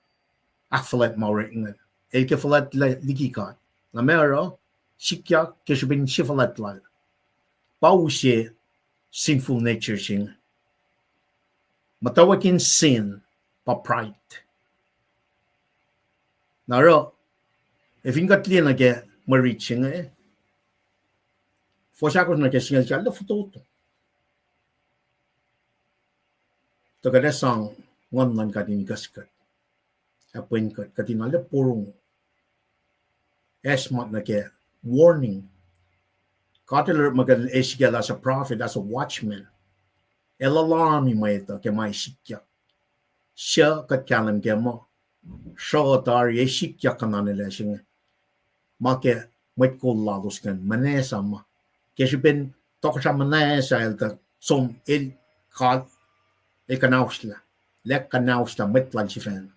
akfalet mauret nga. El ke falet likikat. La mero sikya ke shibin chefalet lal. Pau siya sinful nature sing. Matawakin sin pa pride. Naro if ingat liya na ke ma-reaching eh. Forsakos na kasi nga siya, foto. To kada sang ngon kadin gaskat. Apoin kat kadin ala purong. Esmat na ke warning. Kataler magal Ezekiel as a prophet, as a watchman. El alarmi mo ito ke may sikya. Siya kat kalam ke mo. Siya otari e sikya kananila siya. Make Mwet ko lalos kan manesa ma. Kasi ben toko sa manesa elta som el kal el kanausla. Lek kanausla Mwet lang si fan.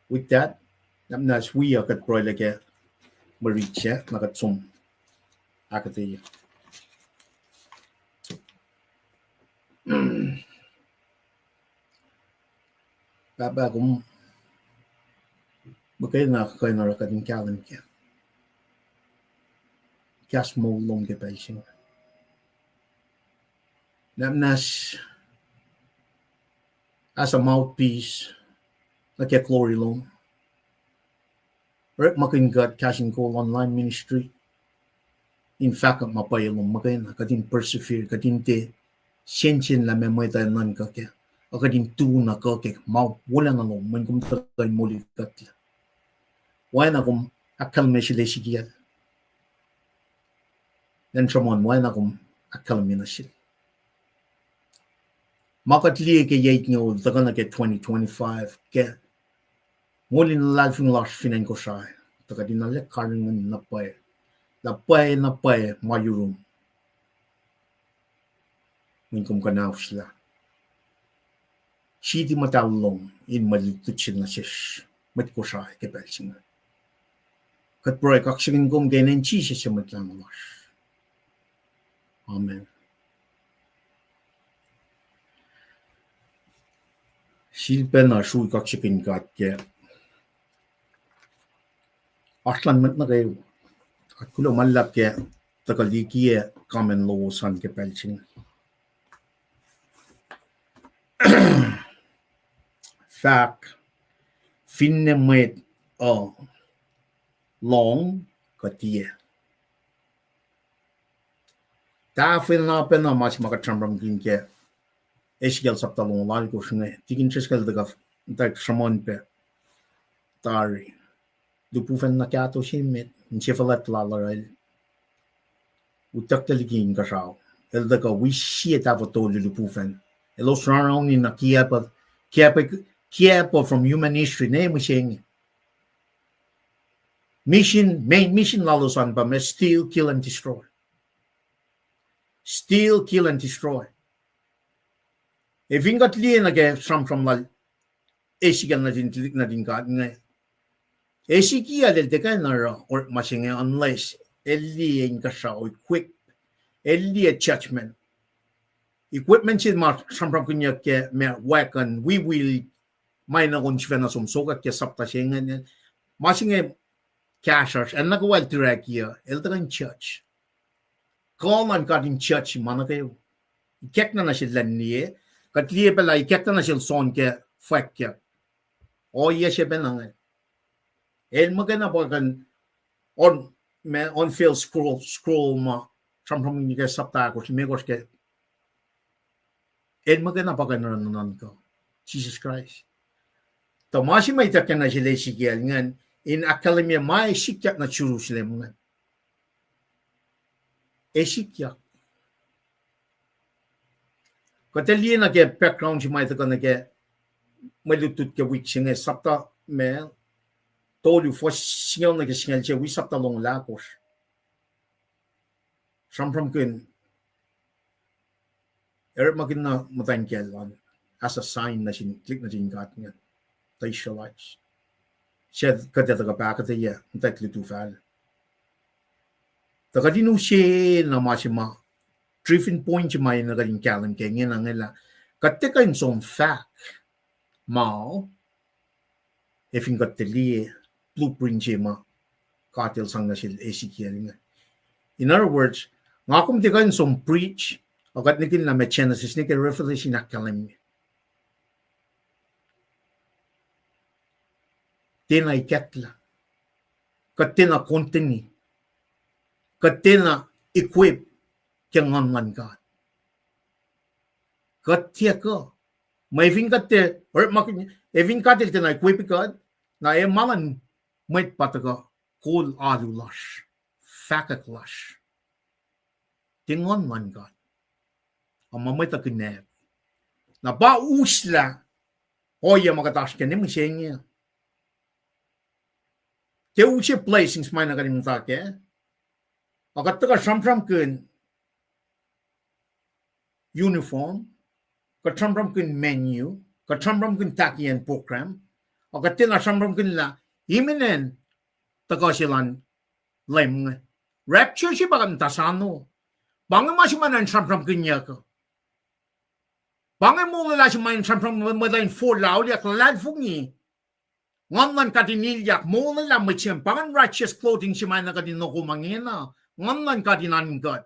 With that, namnas we akat proy leke maricha nakat som akatiya. Baba kum Bakay na kayo na rakading kalan kya. Kas mo long ke paising. Namnas as a mouthpiece na kya glory long. Rep makin God casting call online ministry. In fact, mapayalong makin kadin persevere kadin te sensyen la memoy tayo nan ka kya. Akadin tu na ka kya mau wala na long man kumtakay muli katla. Why na kum akal me shile shikiya? Then Ramon, why na kum akal me na shil? Makatli ke yait nyo daga na ke 2025 ke muli na lalfing lars finan ko siya. Daga din na lekaringan na pay ma yurin. Min kum kanaw sila. Shiti matalong in malitutsil na shish. Mat ko siya ke belsinga. Kat proy kaksingin kong genen chi siya matlang mas. Amen. Silpen na shuy kaksingin kat ke. Aslan mat na kayo. At kulo malap ke takalikiye common law san ke pelching. Fahk Finne Mwet Lohng Tiac. Ta fin na pena mas makatramram kin ke Ezekiel saptalong lal ko shne tikin cheskal daga tak shamon pe tari dupufen na kato shimmet nchefalat lalaral utak taligin kashaw el daga wishi ta fotoli dupufen elo srarong ni nakiapa kiapa from human history name shing main mission lalosan ba me steal, kill and destroy. Steal, kill and destroy. If ingat liye na ke from lal Ezekiel na din ka nga. Ezekiel del teka na or masing unless eli in kasha o equip eli judgment. Equipment siya ma from kunya ke me weapon we will may na kung siya na sumsuka ke sapta siya nga masing cashers and nagawal direct here el tagang church call man in church mana kayo ikek na siya niye katliye pala ikek na siya son ke Fahk ke o iya siya penang el magana pa kan on me on field scroll ma from ni ke sapta ko me ko ke en magana pa nan ko Jesus Christ to masi mai ta kana sila Ezekiel ngan in academia mai sikya na Jerusalem ngan Ezekiel ko te li na ke background si mai ta kana ke malutut ke wik singe sapta me to lu fo singal na ke singal che wi sapta long la ko from kun magina matangkel as a sign na sin click na sin gat ngan the Israelites said kada taga pa kada ya ntak litu fal taga dinu she na masima driven point mai na galing kalam ke ngena ngela katika in som Fahk mao if in got the blueprint ma katil sang na sil Ezekiel nga in other words ngakum tika in som preach agat nikin na me Genesis nikin Revelation na kalam tena ikatla katena kontini katena equip kengan man God katia ko may ving kate or makin eving katil tena equip God na e malan Mwet pataga kol alulash fakaklash kengan man God amamay takineb na ba usla oya magatash kenim shenye te uche placings mai na ganim ta ke agat ka sham kun uniform ka sham kun menu ka sham kun takian program agat na sham kun la imenen ta ka silan lem rapture si bagam tasano bangam ma si manan sham kun nya ka bangam mo la si main sham mo dain for lao ya klad fungi ngamlan kadinilyak mo la machem pangan righteous clothing si man na kadin no kumangena ngamlan kadinan God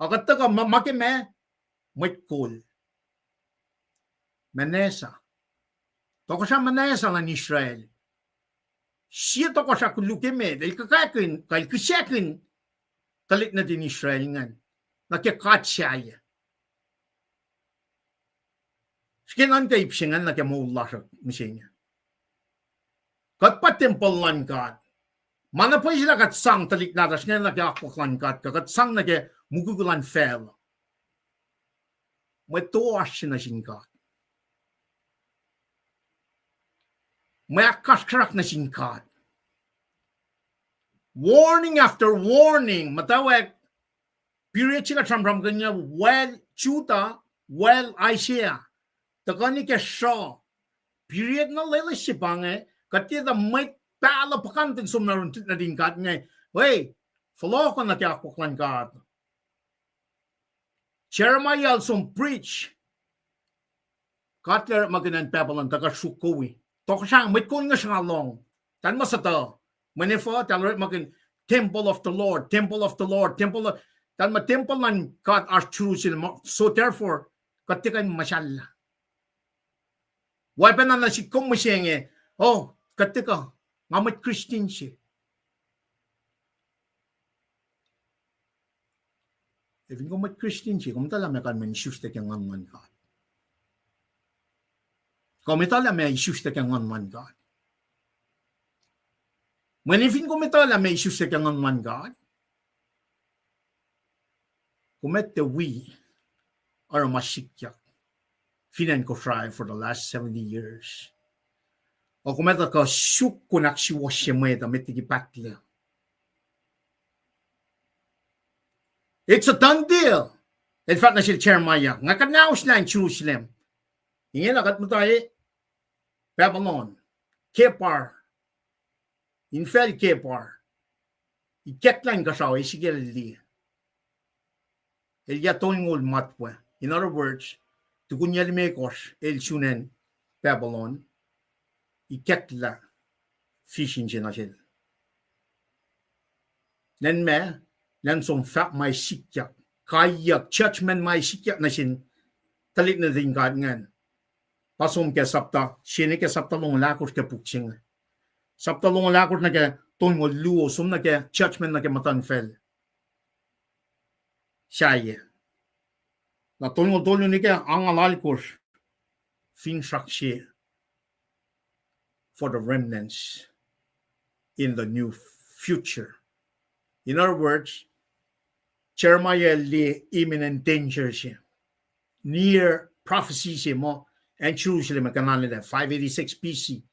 agat ka makeme Mwet kol Manesa to ko sa Manesa lan Israel siya to ko sa kulukeme dahil kakakin kay kisyakin kalit na din Israel ngan nakikatsaya skinan kay ipsingan nakamula sa misinya kat patempolan God mana pa sila kat sang talik natas ngayon nagkakaklan kat sang nage mugugulan fel may tuwas na sin God may akaskrak na sin God warning after warning matawag period sila tram kanya well chuta well Isaiah takani ke shaw period na lele sipange katita may pala pakantin sumnaron na din God ngay hey follow ko na kaya kuklan God Jeremiah also preach Katler maganan Babylon taga sukawil to siya may kun nga siya Lohng tan masata manifo taler magin temple of the Lord temple of the Lord temple tan ma temple nan God as Jerusalem so therefore katikan masyalla why pa na si kumusenge oh katika ngamat Christian siya if ngamat Christian siya kumtala may kan men issues tekang man God komitala may issues tekang man God when if komitala may issues tekang man God kumet the we are masikyak Finne ko try for the last 70 years o kumeta ka syuk kunak si wasyemeta metigi patla it's a done deal in fact na si Jeremiah nga kanaos na in Jerusalem ingin akat mo tayo Babylon Kepar infel Kepar iketlan ka siya Ezekiel Eliatoing ol matwa in other words tukunyal mekos el sunen Babylon iketla fishing jenasel nen me nen som fat mai sikyak kayak churchman mai sikyak nasin talit na din God ngan pasom ke sapta sine ke sapta long lakos ke puksing sapta long lakos na ke tôi luo sum na ke judgment na ke matan fel shaye na tôi ni ke angalal kurs fin shakshe for the remnants in the new future. In other words, Jeremiah li imminent danger siya. Near prophecy siya mo and Jerusalem kanal nila 586 BC.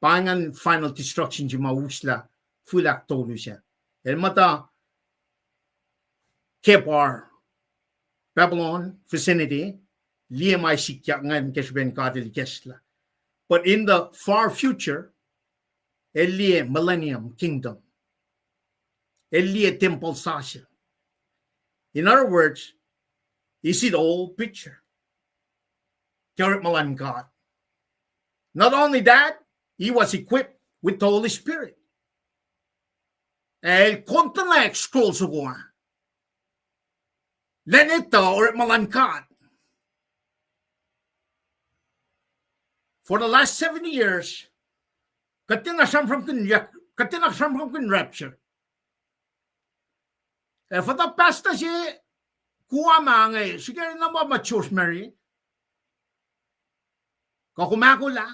Pangan final destruction siya mausla fulak tolu siya. El mata Kepar Babylon vicinity liamay sikya ngan kesben kadil kesla. But in the far future, Elie millennium kingdom. Elie temple sasha. In other words, you see the whole picture. Karit Malan God. Not only that, he was equipped with the Holy Spirit. El kontanek scroll suguan. Lenita or Malan God. For the last 70 years, katina sam from rapture. And for the past year, kuama ngay, sige na ba mature Mary? Kakumako la.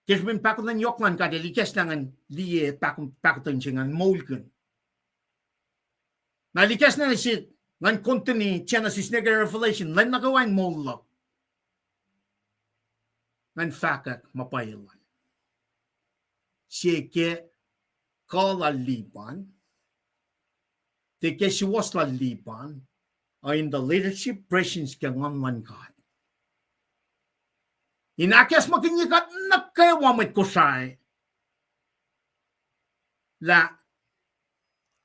Kismin pakot ng yoklan ka, likas langan liye pakotin siya ngan molken. Nalikas na nasit, ngan kontini, Genesis nega Revelation, lan nagawain mollo. Ngan fakak mapayalan. Siya ke kalaliban, teke si was laliban, are in the leadership presence ka ngan God. Inakas makinyikat nakayawamit ko siya. La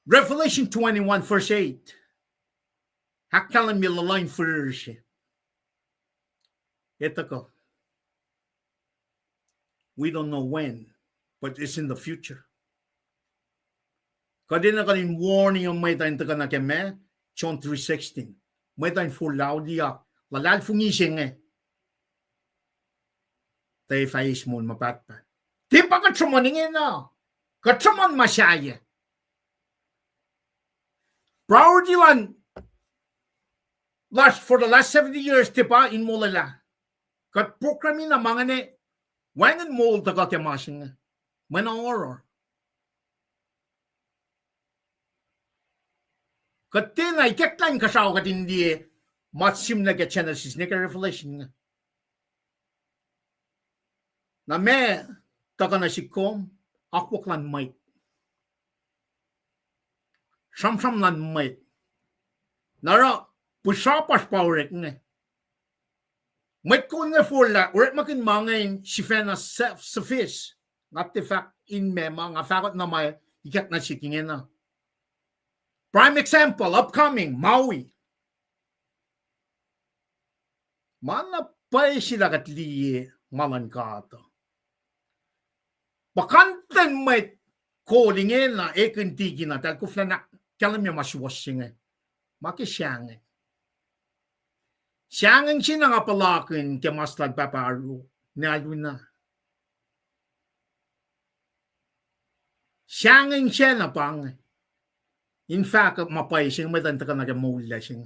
Revelation 21 verse 8. Hakalan mi lalain first. Ito ko. We don't know when, but it's in the future. Kadina kalin warning yung may tayo ka na keme, John 3:16. May tayo for laudiak. Lalal fungising Tay fais mo mapatpat. Di pa katsumaningin na. Katsuman masyaya. Priority lan. For the last 70 years, di pa, in mulala. Kat programin na mga ne, wangan mo ta kakimasing. Manawar. Kat tinay, keklan kasaw kat hindi, matsim na get Genesis, nika Revelation nga. Na me taka na sikom akwak lan might. Sam lan might. Nara pusapas pawrek nga. Might ko nga fula uret makin mangain sifena self-suffice. Not the fact in me mga fakot na may ikat na sikingin na. Prime example, upcoming, Maui. Manapay sila katliye malankata. Bakantan may calling na ekentigi na dahil kufla na kalam niya maswashing makisyang siyang siya nga palakin kaya maslad paparu nalo na siyang siya na pang in fact mapay siyang madanta ka nagamula siyang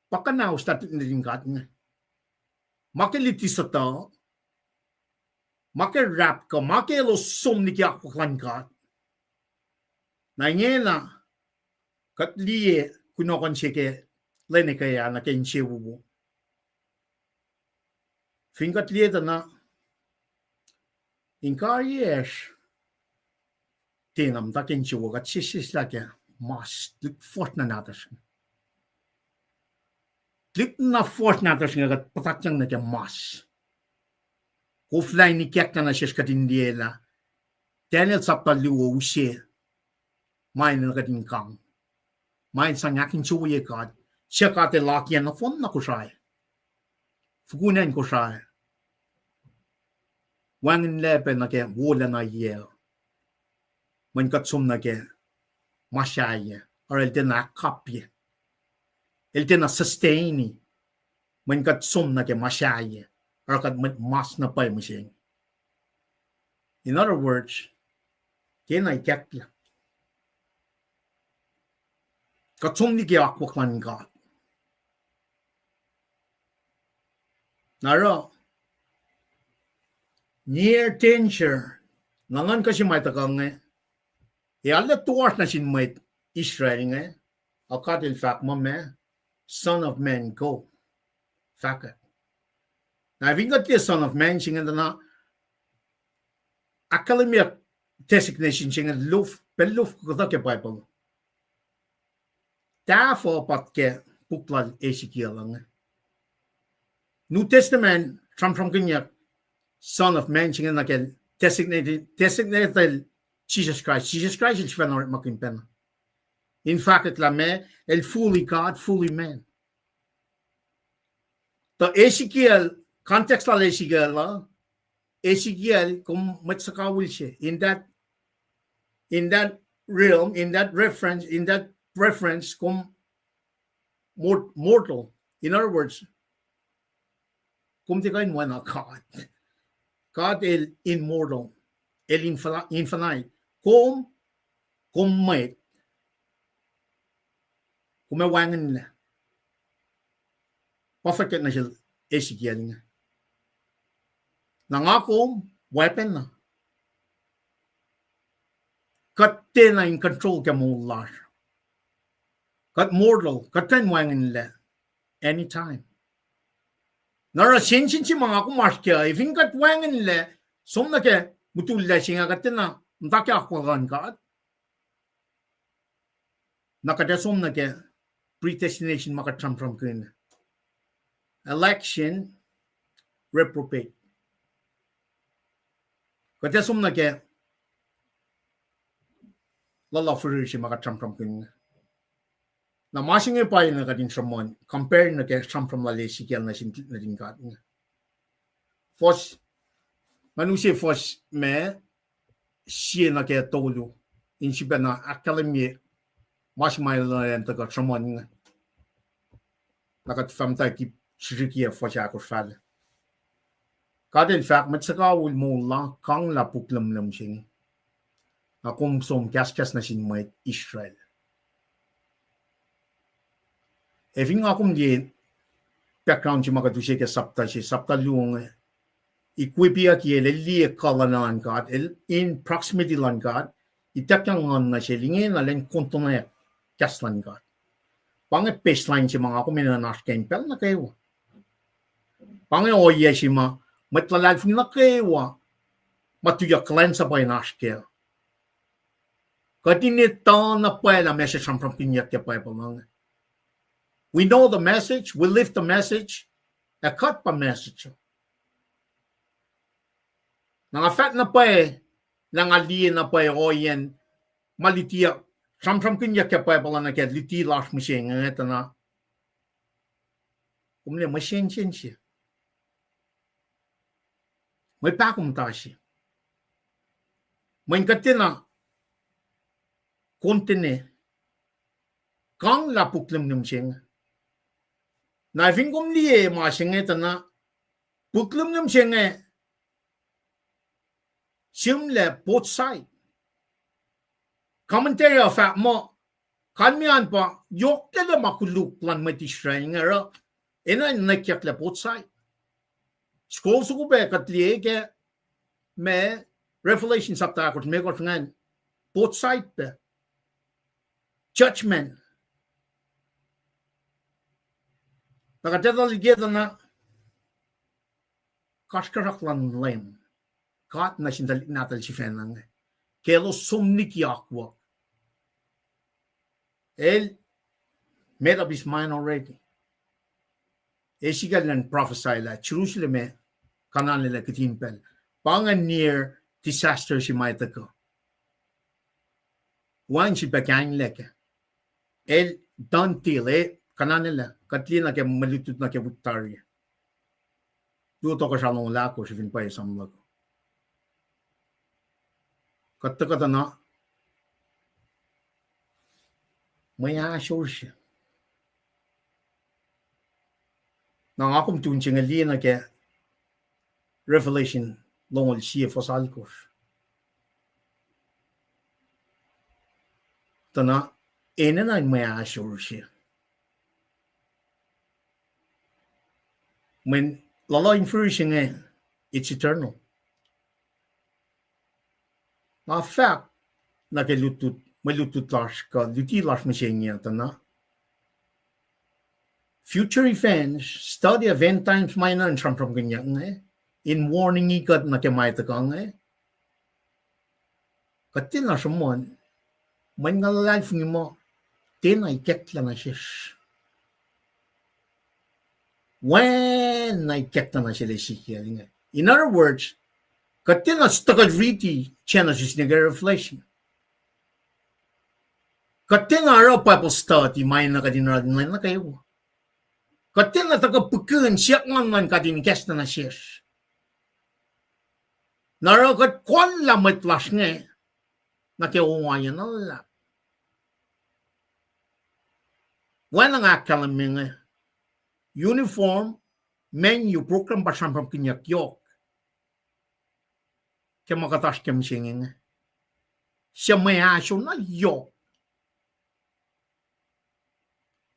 pakanaw sa tinringat nga makiliti sa to makirap ka, makilosom ni kaya kuklan ka. Na nga na, katliye, kunokan siya ke, lene kaya na kain siya wubo. Fin katliye ta na, in karyes, tinam ta kain siya wubo, kat sisis la kaya, mas, lik fort na natas. Lik na fort natas nga, kat patatyang na kaya mas. Offline ni kyak na siya katindiela. Daniel sapta liwo siya. Main na katingkang. Main sa ngaking suwe kad. Siya kate lakyan na fon na ko siya. Fukunan ko siya. Wangin lepe na kaya wala na yel. Man katsum na kaya masyaya. Or el din na kapya. El din na sustaini. Man katsum na kaya masyaya. Or kad mas na pay mo siya. In other words, kena ikekla. Katsum ni kiakwakman God. Naro, near danger, nangan kasi may takang Alla tuars na sin Mwet Israel akatil Fahk me, son of man go. Fahk. Na vingat ke son of man singa na academic designation singa luf peluf ko ke Bible. Daarvoor pat ke boekblad Ezekiel lang. New Testament from kinyak son of man singa na ke designated Jesus Christ. Jesus Christ is van makin pen. In fact, het la me el fully God, fully man. The Ezekiel context la Ezekiel kom met sukawil siya. In that realm, in that reference kom mortal. In other words, kom di kain one God. God el immortal, el infinite. Kom Mwet. Kumawangan nila. Perfect na siya Ezekiel nga. Nangako, weapon na. Kat na in control ka mo lar. Kat mortal, kat wangan nila. Anytime. Nara sinsin si mga kumas kaya, ifing kat wangan nila, som na kaya, mutula siya nga kat na, mtakya ako kan kat. Nakadasom na kaya, predestination makatram kun. Election reprobate. Kadasom na kaya lalafuri si makatram kun. Na masing pa yun na kadin samon compare na kaya from Ezekiel na din kat. First manusia first me siya na kaya tolo in siya na academy mas may lang taga samon nga. Nakatfam tayo ki shrikia for siya ako fahla. Kadin Fahk mat sukawil mo lang kang lapuklam lam siya. Akong som kaskas na sin Mwet Israel. Eving akong di background siya makatusi ka sapta Lohng equipia ki liye kala na God in proximity lang God itakyang na siya lingin na len kontonek kaslan God. Pangat baseline si mga ako minanas kempel na kayo. Pangat oye si ma matlalal fin na kayo. Matuya klan sa bay naskel. Katinita na pala message from kinyak ya pa lang. We know the message, we live the message, a cut pa message. Nangafat na pa nangalien na pa oyen malitiya from kinyak ya pa lang na kaya liti lash machine ngeta na. Kumle machine siya. May pakum ta siya. May katina kontine kang lapuklam nim siya. Na vingom liye masingeta na puklum nim siya simle both side. Commentary of Fahk mo kanmian pa yok tele makuluk plan Mwet Israel nga ena nakyak le both side. Scroll su be katliye ke me Revelation sapta akot me kot ngan both side pe judgment. Nakatedal ligeda na kashkarak lan lem. Kat na sindalik natal si Finne. Kelo sumnik yakwa. El made up his mind already. Ezekiel and prophesy la Jerusalem kanan nila kitimpel. Pangan near disaster si maitako. Wan si bakang leke. El dantil kanan nila katlina ke malutut na ke butari. Duto ko salong lako si Finne samlag. Kata na may asure siya. Nang akom tunching alina ke Revelation Lohng siya fosalikos. tana ene na may assure siya. When lalo infusion it's eternal. Na fact na ke lutut lash ka luti lash machine tana. Future events study event times minor and from ganyan in warning ikat na ke may takang katil na sumon man nga life ni mo tin ay ket lang na shish. When I get na sila Ezekiel. In other words, katil na stakad riti Genesis ni reflection. Katil na araw Bible study may na kadinarad na kayo. Katil na taga pagkaan siyak man kadin kes na shish. Naraw kat kwan lamit lash nga na kiyawayan na la. When ang akalaming uniform menu program basam from kinyak yok ke makatas kem singing siya may aso na yok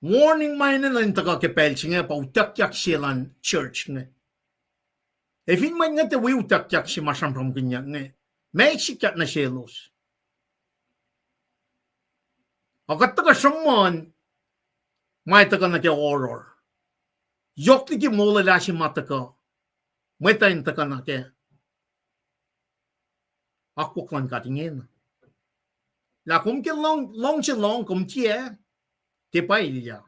warning mine na taga ke pelsinga pa utak silan church nga if in man nga te wi utak si masam from kinyak nga may sikat na selos akat taga someone may taga na ke horror yok ti mola la si mataka may tayo taka na ke ako klan katingin la kum ke long si long kum tie te pa ilya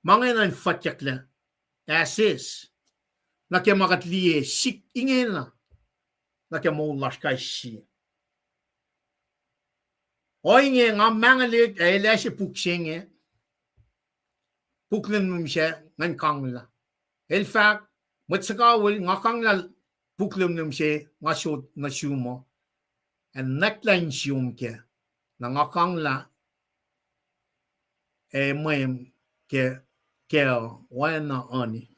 mga nan fatyak la asis na ke makatliye sik ingin na ke mola kay si o inge nga mga lik ay la si puksing puklen mo siya ngan kangla. In fact, mat sukawil nga kangla puklen mo siya nga shoot na sumo. And neckline siyum kya na nga kangla mayem kya wana ani.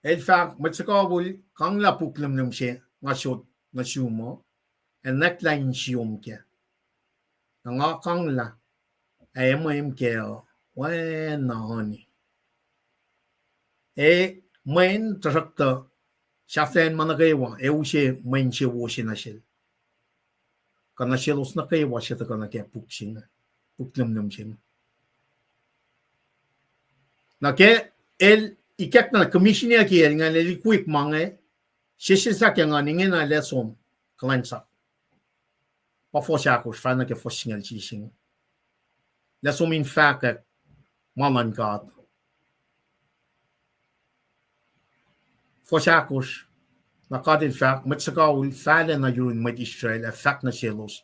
In fact, mat sukawil kangla puklen mo siya nga shoot na sumo. And neckline siyum kya na nga kangla mayem kya wana ani. Main trasakta shaften managawa ushe main she woshi na shel. Kana shelos na kayo washa ta kana kaya puksin puklam nam shin. Na ke ikek na commissioner ki nga le quick mange shishisa kya nga ningen na lesom kalansa. Pa fosha ko fa na ke fosingal chising. Lesom in fact maman God. Fosakos, na in fact, met sukawil fahla na yurin met Israel, fact na selos.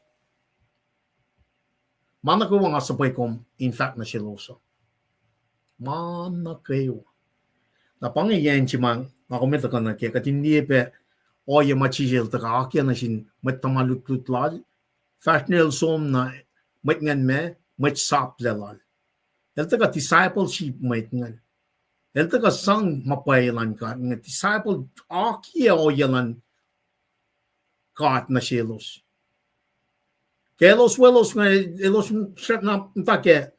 Manakawa nga supwekom, in fact na seloso. Manakawa. Na pangayan si mang, makumita ka na kaya, katindi pe, o yung machisel taka akya na sin, met tamalut-lut lal, fact nil som na, met ngan me, met sap lal. El taka discipleship met ngan. El taka sang mapailan ka nga disciple akia o yalan kat na selos. Kelos welos nga elos set na take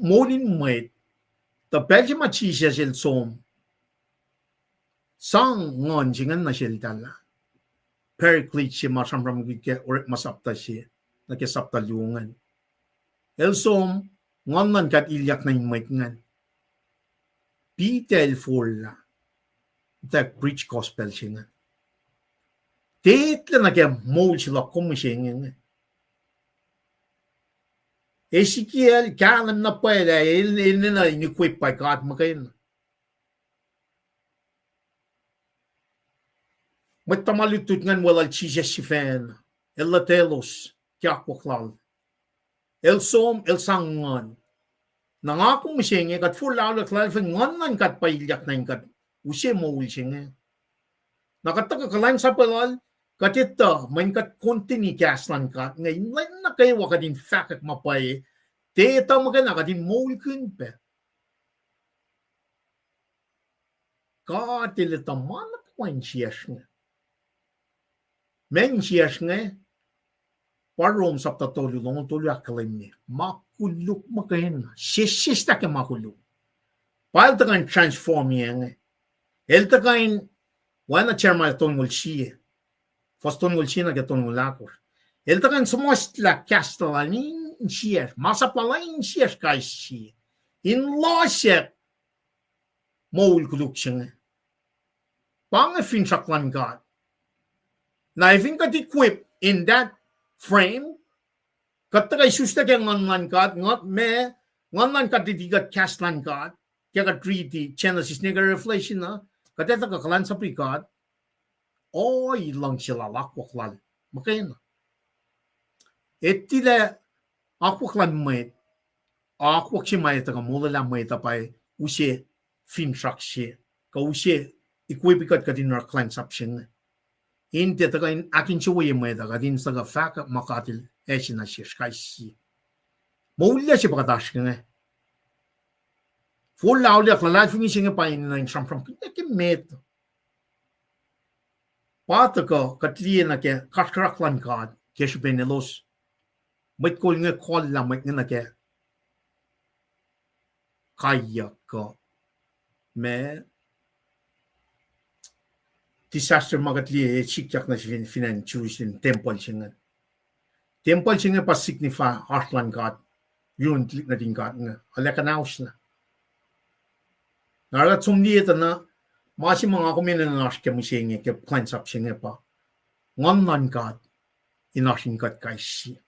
modin mate the Belgium machisya sel som sang ngon jingan na sel tala. Periclete si masam ram gike or masapta si na ke sapta lungan. El som ngon nan kat ilyak na mate ngan. Detail full that preach gospel siya. Titla na kaya mold sila kumising. Ezekiel, kalam na pwede, ilin na in-equip by God makain. Magtamalitut ngan walal chisya si fan, el latelos, kya kwaklal. El som, el sangan. Nangako mo siya kat full out of life ngan kat pailyak na kat usye mo siya. Nakataka kalang sa palal katita main kat kontini kaslan kat ngayon na kayo wakadin fakak mapay teta magana kadin mo kun pe. Katilita manak kwan siya. men sias nge parom sap ta tolu long tolu akalim makuluk makain sisista ke makuluk pal ta kan transform yang el ta kan wana charma ton mulchi foston mulchi na ke ton mulakur el ta kan somos la castellani sias masa palain sias kai si in losek mol kuluk chenge pang fin saklan god na I think that equipped in that frame kataga isusta ke ngan god ngot me ngan katitiga castlan god kaya treaty Genesis nega revelation na kateta ka kalan sa god oy lang sila lakwaklan makain etile akwaklan may akwak si may taga mula lang may tapay usye fin saksye ka usye equipikat katinar clan sapsyen in te taga in akin chuwe may taga din saga Fahk makatil esina siya skaisi maulia siya pakatash nga full laulia klalad fingi siya pa in na from kaya met pata ka katliye na ke katkraklan kad kesyo penelos may kol nga call lang may nga ke kaya ka me disaster magatli chikyak na finan chusin temple singa pa signify heartland god yun na din god nga alaka naus na nara tsumdi ito na masi mga kumina na nash ke musingi ke plans up singa pa ngonlan god inashin god kaisi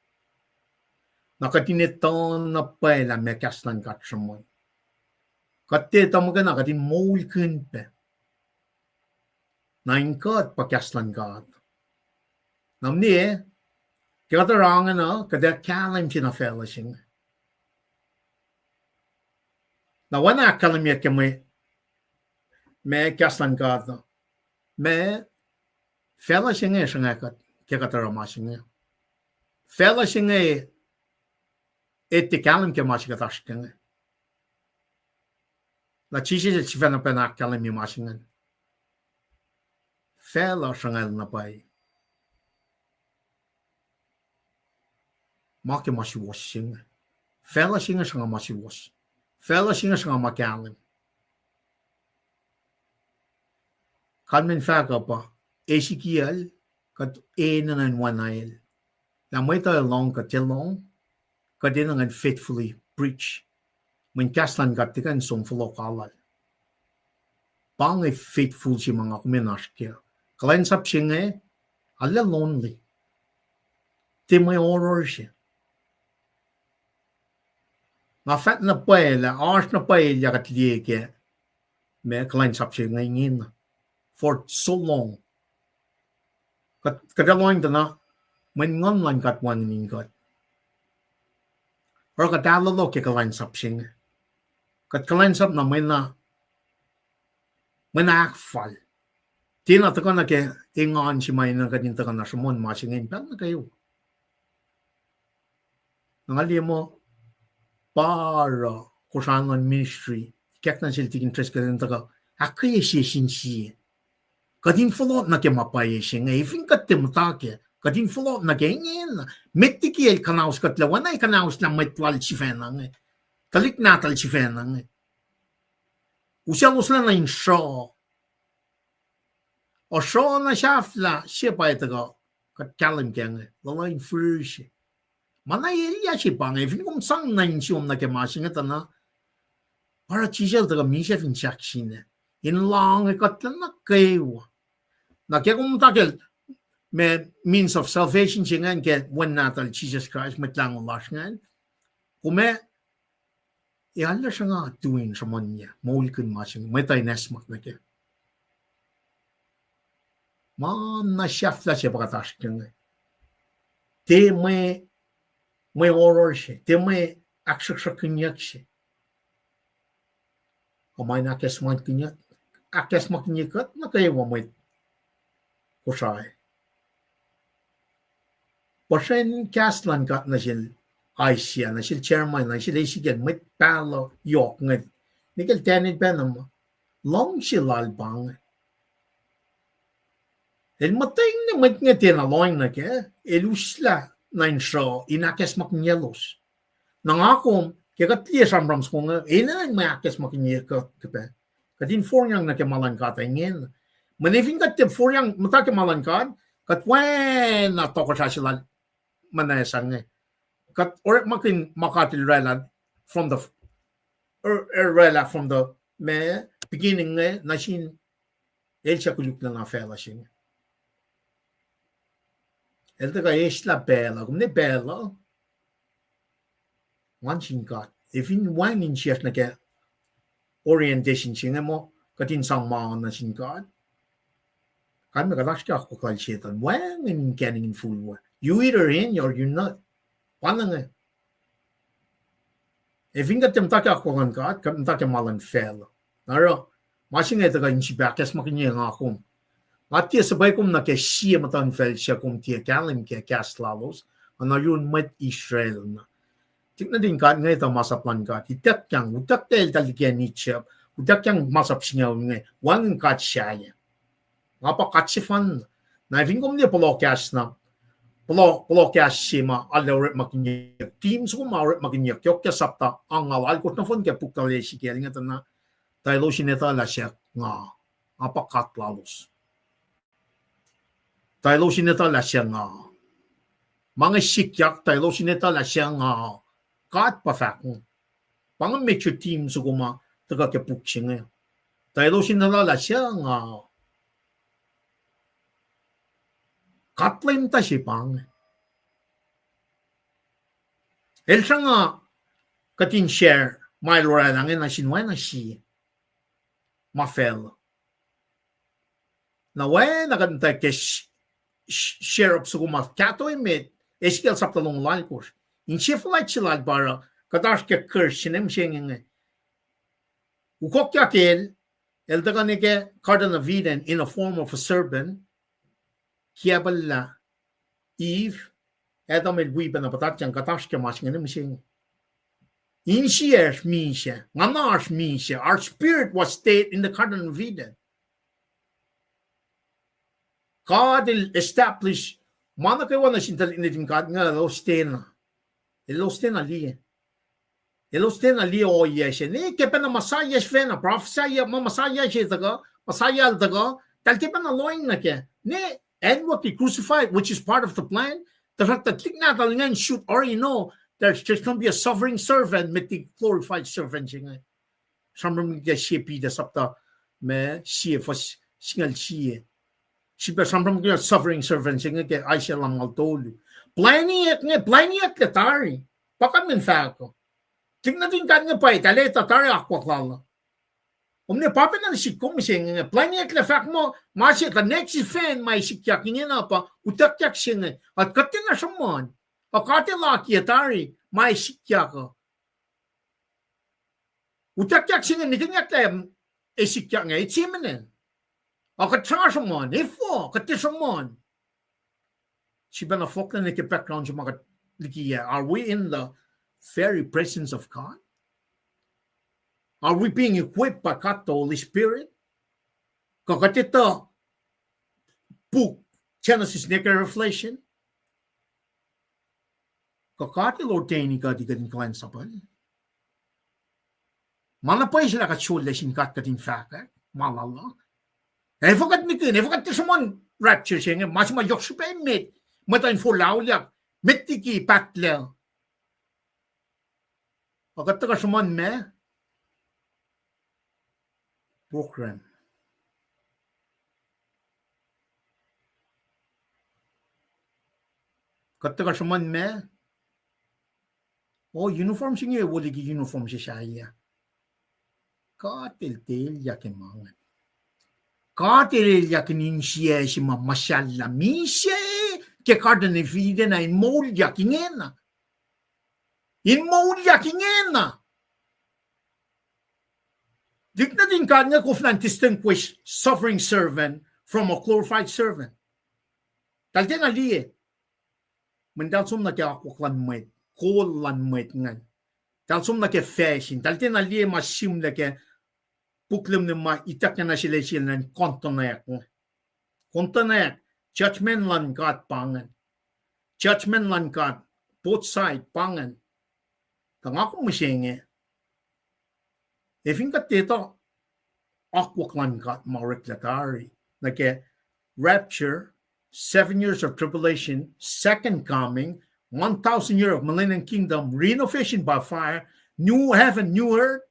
nakatineton na pala me kaslan god samoy katte tamaga na katin mol kunpe nain god pa kaslan god namni kaya tarangan na kada kalam sina fellowship na wana kalam ya ke me kaslan god me fellowship nga sanga kat kaya taramasing fellowship nga eti kalam ke masikatash nga la chisi se chifana pena kalam mi masingan fella sangal na pai make masi washing fella singa sanga masi wash fella singa sanga makalim kanmen Fahk pa Ezekiel kat enan wanail na may tayo Lohng kat Lohng kat dinangan faithfully preach when kaslan kat tikan song follow kalal pang faithful si mga kuminash kaya kalain sap siya ala lonely ti may horror siya nga fat na paela ars na paela kat liye may kalain sap siya ngayon for so long kadaloing na may ngonlan kat wanin god or kadalalo kaya kalain sap siya kat kalain sap na may akfal tina taka na ke ingan si may na kadin taka na sumon masingin pero na kayo nangali mo para kusangan ministry kaya na sila tikin tres kadin taka akaya siya sinsiye kadin follow na ke mapaye siya nga ifin kat temutake kadin follow na ke ngin metiki el kanaus katla wanay kanaus na may twal si fena nga talik natal si fena nga usialos na in show o show na shafla siya pa ito ko kat kalim kaya nga lalain first manayeliya siya pa nga ifin kung sang na in siyom na kemasing ito na para chisel ito ka misya fin siyaksine in lang katlan na kayo na kaya kung takil may means of salvation siya nga kaya when natal Jesus Christ matlang ulas nga kume ihala siya nga tuwin sa man niya maulikun masing may tayo nesmak na kaya na shafla siya pagkataas niya. Te may horror siya. Te may aksak sa kinyak siya. O may nakesman kinyak. Akesmak kinyakat na kayo may kusay. Pasen kaslan kat na siya Aisya na siya chairman na siya Ezekiel may palo yok nga. Nikel tenid pa naman. Long siya lalbang. El matay na mat nga tinaloy na ke, elusla na insyo, inakes makinyelos. Nangakom, kaya katliya samrams ko nga, ina may akes makinyeka kape. Katin foryang na kemalan katay manifing kat foryang mata kemalan kat, katwen na toko sa sila manayasang nga. Kat orek makin makatil rela from the rela from the beginning nga, nasin el siya kuluk na fela siya. El taga esla bela, kumne bela. Wanshin kat. If in wine in siya na ke orientation siya mo, katin sang maan na sin kat. Kami kadakska ko kal siya tan. Wang in canning in full war. You either in or you're not. Paano nga? If in katim taka ko kan kat, katim taka malan fel. Naro, masing ito ka in si bakes makinya nga akong. At tiya sabay kong nakasiya matan fel siya kung tiya kalim kaya kaslalos, ano yun mat Israel na. Tignan din ka nga ito masaplan ka, itak yang, utak tel talikyan ni Chep, utak yang masap singaw nga, wang kat siya yan. Nga pa katsifan, na ifin kong niya palokas na, palokas siya ma, alawrit makinyak, teams ko maurit makinyak, yok kya sapta, ang alal ko na fon kaya puktali si kaya nga na, tayo sineta la siya nga, nga pa katlalos. Tayo sineta la siya nga. Mga sikyak tayo sineta la siya nga. Kat pa Fahk. Mga major team sa kuma taga kapuk siya nga. Tayo sineta la siya nga. Katlaim ta siya pang. El siya nga katin share mile ra lang na sinwa na siya. Mafel. Na when nakanta kesh share up sa kumat kato met Ezekiel sa talong lalkos in shift light sila para katash ke curse sinem singing ukok yakel el daga neke garden of Eden in a form of a serpent kiabala Eve Adam el wiben na patat yang katash ke mas ngem sing in sheers misha nganash misha our spirit was stayed in the garden of Eden. God will establish mana kay wana sintal initin God nga Elostena li o yes ni kepa na masayas fena prophesy ma masayas itaga masaya daga talke pa na Lohng na ke ni and what he crucified which is part of the plan the fact that na talingan shoot or you know there's just going to be a suffering servant with the glorified servant singa samram ge shepi da sapta me sie fos singal sie Siya samram kaya suffering servant siya kaya ay siya lang altolo. Planiak letari. Pakat min Fahk ko. Tignan din ka nga pa itali tatari ako klala. Umne papin na si kong siya nga. Planiak le Fahk mo masya ka next fan may sikyak niya na pa utakyak siya nga. At katin na siya man. Akati laki atari may sikyak ko. Utakyak siya nga nitinyak tayo sikyak nga. It's imminent. Akatashaman, ifo, katishaman. Siya na folk na background sa mga likiya. Are we in the very presence of God? Are we being equipped by God, the Holy Spirit? Kakatita, book, Genesis, Nika Revelation. Kakati Lord Tani ka di ka din kalan sapal. Malapay sila katsula sinkat ka din Fahk. Malala. Evokat mikin, evokat tisumon rapture siya nga, mas mayok siya pa met, matayin for laulyak, met tiki patla. Agat ka sumon me, program. Agat ka sumon me, uniform siya nga, wala ki uniform siya siya. Katil-til yakin mga. Katerelja kininsiye si mamasalla mise ke kardane vide na in molja kingena. In molja kingena. Dikna din kanya ko fnan distinguish suffering servant from a glorified servant. Talte na liye. Mendal sum na ke ako klan mwet. Kol lan mwet ngan. Tal sum na ke fashion. Talte na liye masim na ke Puklem na ma itak na sila ng kontonek. Kontonek. Judgment lan God pangan. Judgment lan God both side pangan. Kang ako masyenge. If in ka dito, akwak lan God mareklatari. Like rapture, 7 years of tribulation, second coming, 1,000 year of millennium kingdom, renovation by fire, new heaven, new earth,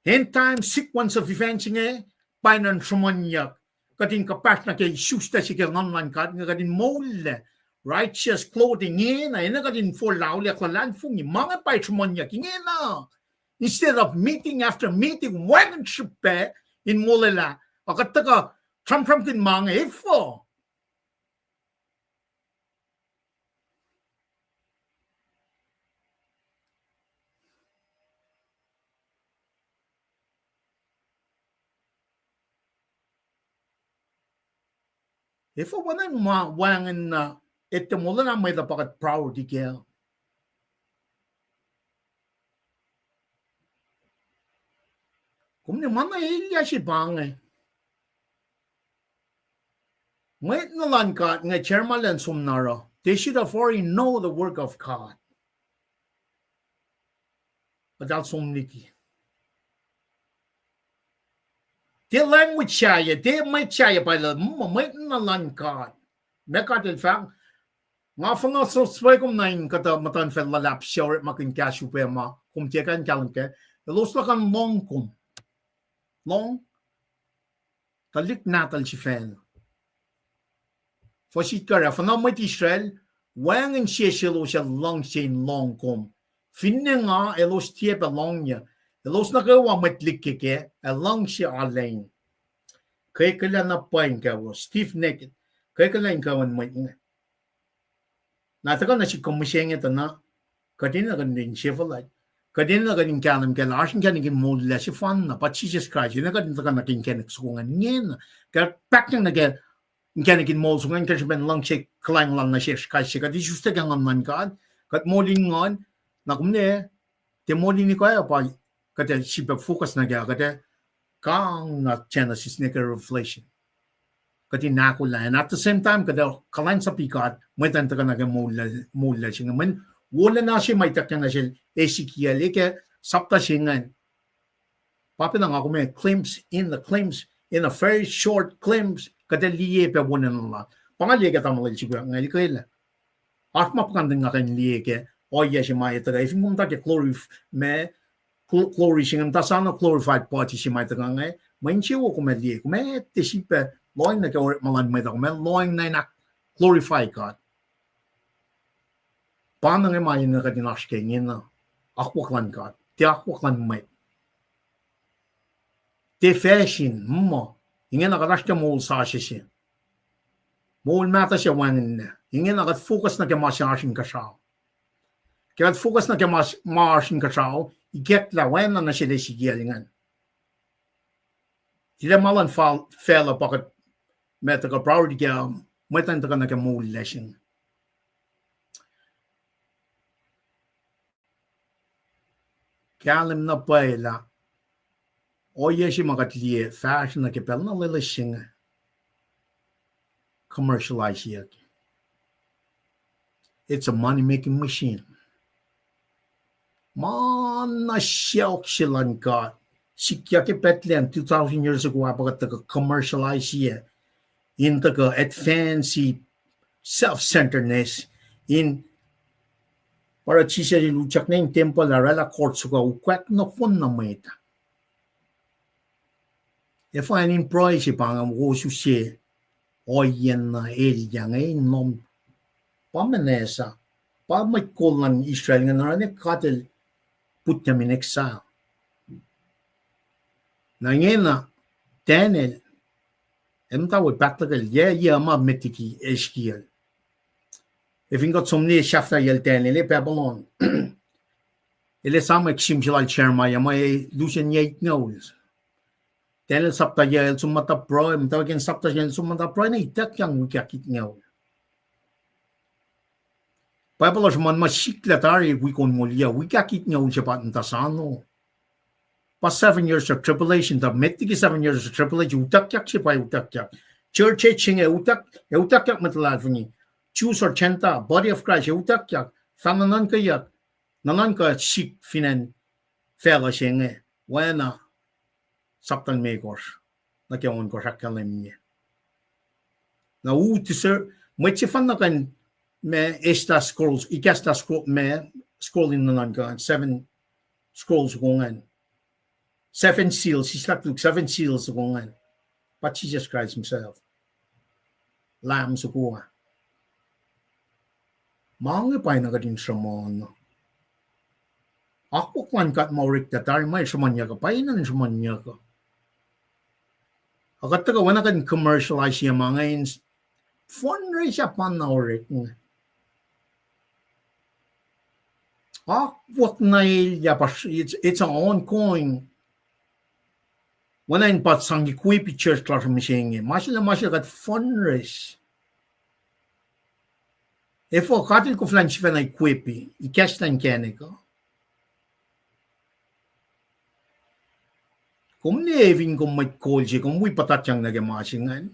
end time sequence of events nga, painan sumanyak, kadin kapas na kay susta si kay nganlan kat, nga kadin mole, righteous clothing nga, na kadin for lauli akwalan fung, mga pay sumanyak, nga na. Instead of meeting after meeting, wagon sipe, in mulila, akataka, tram kin mga ifo. Ifo wanan wangan na ito mula na may dapat proud di kaya. Kung ni mana ilya si bangay. Mwet na lang ka nga chairman lang sumnaro. They should have already know the work of God. But that's sumniki. The language chaya, they might chaya by the mwet na lang ka. Meka del fang. Nga fanga supwekom na yung kata matan fel lalap siya makin kasyu pa ma. Kung tiyakan kalang ka. Ilos na kan long kum. Long. Talik natal si fan. Voorzitter, vanaf met Israël, wangen siya siya lang sin long kom. Finne nga elos tiep long niya. Elos na kawa met likike, lang siya alleen. Kaya kala na pain kawa, stiff necked. Kaya kala yung kawan met nga. Nataka na si komisyeng ito na, kadina ka din siya falay. Kadina ka din kanam kala, asin ka naging mula si fan na, pat Jesus Christ, yun na kadina ka naging kanaksukungan niya na. Kaya pak niyang naging, Ganigin mo so ngayon kasi ben lang siya klang lang na siya kasi di justa kang man kad kat moling ngon na kumne te moling ni kaya pa kata siya focus na kaya kata kang na Genesis na revelation kati na ko lang and at the same time kata kalan sa pikad may tanta ka na mula siya ngayon wala na siya may takya na siya Ezekiel sapta siya ngayon papilang ako may claims in a very short claims kada liye pe wonen la pangalie ka tamal chi gwa ngai ko ila atma pakandeng nga kan liye ke o ye shi mai ta if ngum ta ke glory singam ta sana glorified party shi mai ta ngai main chi wo ko me liye ko me te shi pe loing na ke or malan mai ta me loing na na glorify God panang mai na ka dinash ke ngina akwaklan God te akwaklan mai te fashion mo Ingen nakat siya mo sa siya. Mo mata siya wangin na. Ingen nakat focus na kemasyasin ka siya. Kaya focus na kemasyasin ka siya, iget la wen na siya desigilingan. Tila malan fela pakat meta ka proud kaya metan ta ka na kemula siya. Kaya alam na pala Oye si makatliye fashion na kepel na lilising commercialize yet. It's a money-making machine. Man na siyok silang God. Sikya ke petlen 2,000 years ago apagat taga commercialize yet. In taga advanced self-centeredness in para chisya luchak na yung temple na rela court suka ukwet na fun na maita. If I employ si pangam ko susi oyen na yang ay nom pamenesa pa may kolan Israel nga narane katel put niya in exile. Nangena Daniel tawag patlagal ma metiki Ezekiel. If ingot somni shafta yel Daniel Babylon. Ele sama eksimsilal cherma may lucian yait knows. Dahil sapta yel sumata pro, tawagin sapta yel sumata pro na itak yang wikakit ngaw. Papalos man masiklatari wikon mulia wikakit ngaw siya patantasano. Pa 7 years of tribulation, the metiki 7 years of tribulation, utakyak siya pa utakyak. church chinge utak yak matlad funi Jews or chenta body of Christ utak yak fananan ka yak nanan ka shik finan fela shinge wena saptan megor na kya on ko hakalemye na utisir mechi fanakan me esta scrolls ikasta scroll me scrolling nanan ka 7 scrolls gongan 7 seals he's like 7 seals gongan but Jesus Christ himself lam sukuha mange pa na kadin samon ako kwan kat maurik tatar mai samanya ka painan samanya ka agad ka wana kan commercialize ya mga in fundraise ya pan naurik what na ya pas it's an ongoing wana in pat sangi kui church class machine masila kat fundraise if o katil ko flan chifa na equipi I cash tan keneko kum nevin kum mat kolje kum wi patatyang nage masingan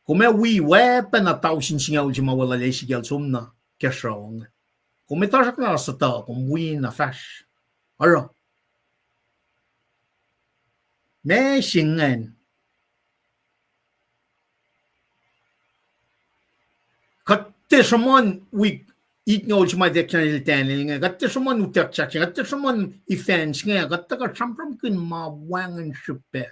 kum wi weapon na tausin singa ultima wala Ezekiel sumna kesrong kum tasak na sa ta kum wi na fash aro me singan katte samon wi it no ultima de kanil taning katte samon utak chak katte samon ifans nga katte ka sampram kin ma wangan shupe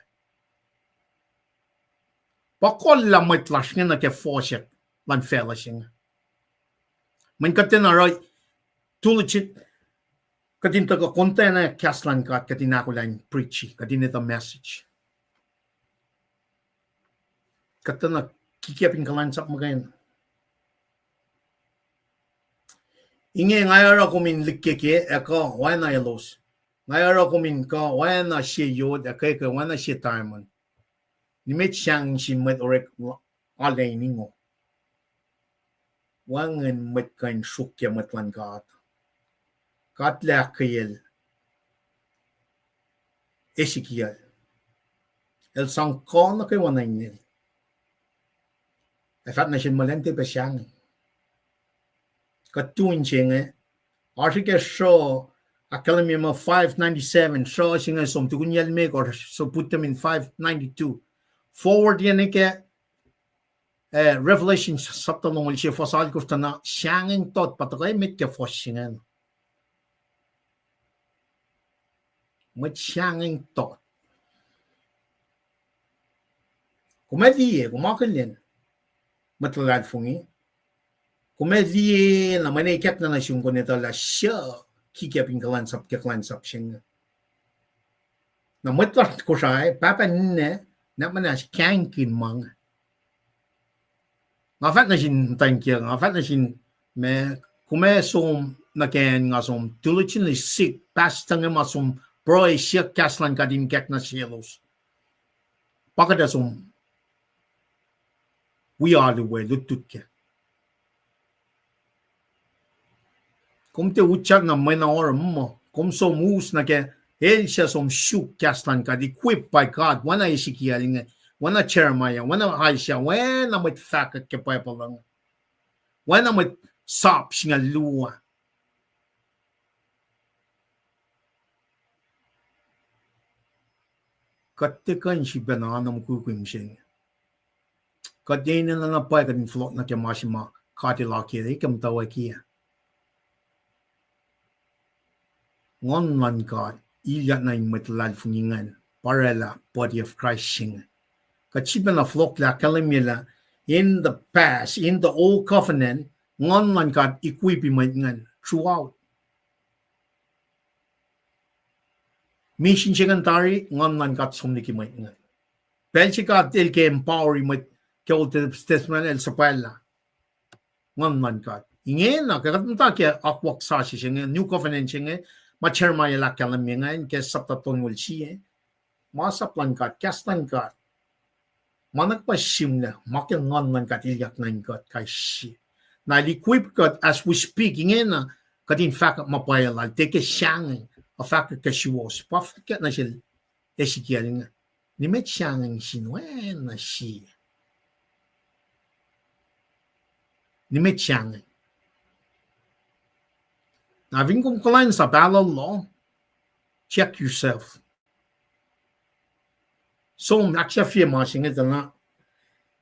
pakol la mat lash nga ke foshet lan felashing man katte na right tulichit katin ta ka container kaslan kat katin ako lang preachy katin ita message katte na kikipin kalan sak magayin inge ngayara kumin likkeke eka wana yalos ngayara kumin ka wana she yod eka wana she diamond ni met chang shi met orek alay ningo wangen met kain shukya met lan kat lakayel Ezekiel el sang kon na kay wana inil efat na shin malente pa siyang Katuin chinge article show Academy 597 show singa som tukunyal make or so put them in 592 forward yan ke Revelation sabta nung ulche fosal kufta na siyangin tot patagay mit ke fosingen mit siyangin tot kumadiye kumakalin matlagad fungi Kumedi na mane ket na nasyong ko nito la siya kikipin kalan sap sing. Na matlat ko siya papa nne na manas kankin mang. Ngafat na sin thank you ngafat na sin me kumesom na ken ngasom tulichin li sick pastang masom bro siya kaslan kadin kek na selos. Pakadasum we are the way lutut ke. Kom te uchak na mena or mo kom so mus na ke el siya som shuk kaslan ka equipped by God wana Ezekiel nga wana Jeremiah wana Aisha wana mit Fahk ke pa lang wana mit sap singa luwa katte kan si bananam kukum sing kadena na pa kadin flot na ke masima katila ke kam tawa kia ngon man God ilat na yung matlal fungingan para la body of Christ sing kachiban na flok la kalamila in the past in the old covenant ngon man God equipment ngan throughout mission singan tari ngon man God sumniki mat ngan pelchi God el ke empower mat ke old testament el sapala ngon man God ingen na kakatanta ke akwak sa singa new covenant singa Machermaya la kalamingan ke saptaton wulchi masaplan kat kastan kat manak pa shimla makel ngon man kat ilyak nan kat kai shi na equip kat as we speak ingena kat in fact mapaya la take shang a fact ke shiwos pa kat na sil Ezekiel 你们相信我那是，你们相信。Na vin kom klein sa bala lo, check yourself. So naksha fie ma singe dana.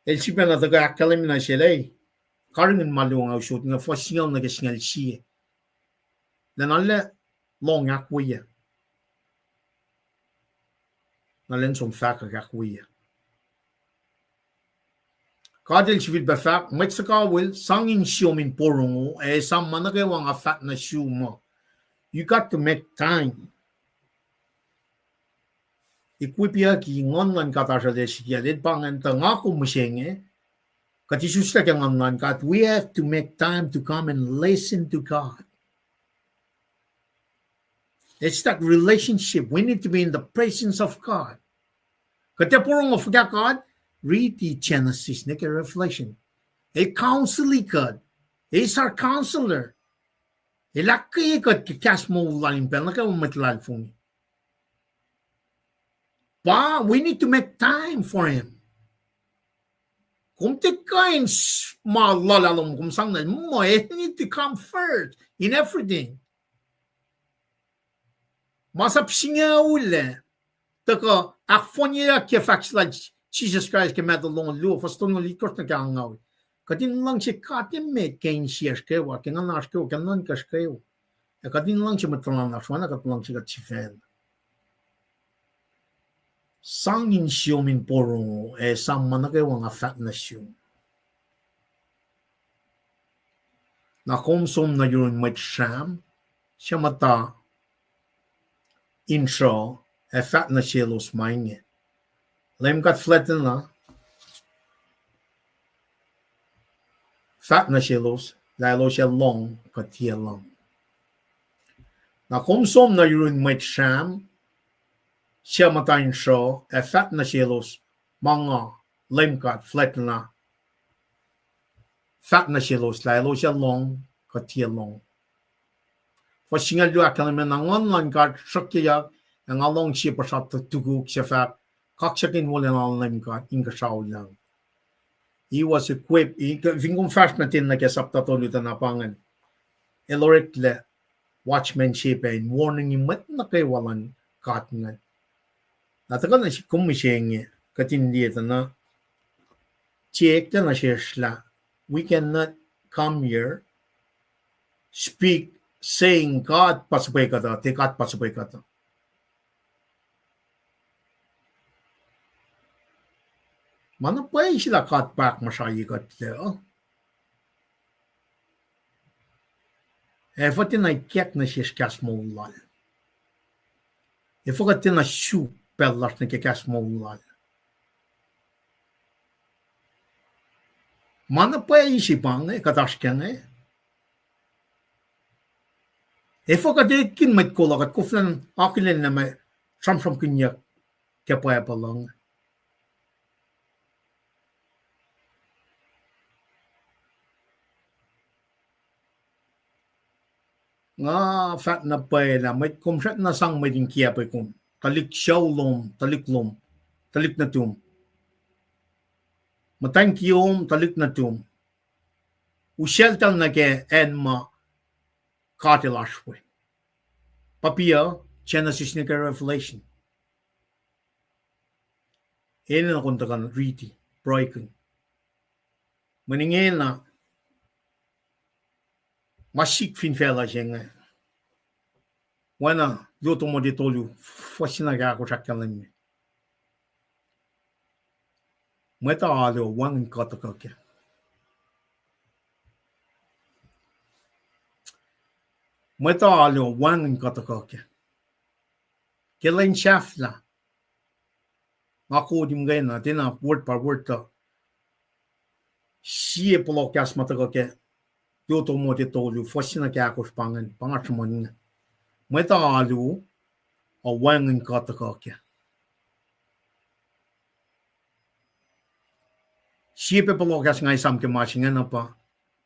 El si pena daga akkalemi na shele. Karingen maluang au shot nga fo singal na singal si. Dan alle long akwiye. Na len som Fahk akwiye. Kadel si vil befak, met sukawil, sangin siomin porungo, sam managewang afat na mo. You got to make time. Equipia ki ngonlan katasha desikia, lit bangan tangako musyenge, katisusta kang ngonlan kat, we have to make time to come and listen to God. It's that relationship. We need to be in the presence of God. Kaya porong of God, read the Genesis, make a reflection. A counseling God. He's our counselor. Ilaki God kikas mo lalim pel, naka umatlal fung. But we need to make time for him. Kung tikain malalalong kung sang na mo, it need to come first in everything. Masap singa ule. Taka akfonya ke faxla Jesus Christ ke met long lu faston li kort na kangaw. Kadin lang si katim me kain sias ke wa ke nan aske ke nan kaske. Kadin lang si matlan na shwana kat lang si kat chifen. Sangin siomin poro sam manake wang afat na siyo. Na komsom na yurin Mwet sham siya mata intro fat na selos mainge. Lem kat flatten na fat na selos lalo siya Lohng kat Tiac. Na komsom na yurin Mwet sham siya mata intro fat na selos mga lem kat flatten na fat na selos lalo siya Lohng kat Tiac. For singal do akalamen na ngonlan kat shakya ang along siya pasat tuguk siya Fahk kaksakin wala na alam ka inga siya lang. He was equipped. Vingong fast natin nagkasapta tulutan na pangan. Elorekle watchmanship and warning yung mat na kay walang katingan. Natagal na siya kumising katindi ito na check na siya sila. We cannot come here speak saying God pasupay ka ta, tikat pasupay ka ta. Manapay sila katpak masyayi kat leo. Fatin ay kek na siya kas mo ulal. Fatin na siya pelas na kikas mo ulal. Manapay si pang katasken Fatin may kulakat kuflan akilan na may samsam kinyak kapaya palang. Nga fat na pay na may kumsat na sang may din kia pay kum talik siyaw lom talik na tum matang kiyom talik na tum usyel tal na ke en ma katilashwe papia Genesis ni ka Revelation ene na kuntakan riti broiken maningel na masik fin fela jenga. Wana luto mo dito lu fasina ga ko chakalan mi. Mwet alo wang kataka. Mwet alo wang kataka. Kelen shafla. Ako dim gaina tina word par word ta. Sie polokas mataka. Luto mo dito lu fasina ga ko pangan pangatmon. Mwet alo o wang kataka. Sie polokas ngai sam ke machingan apa.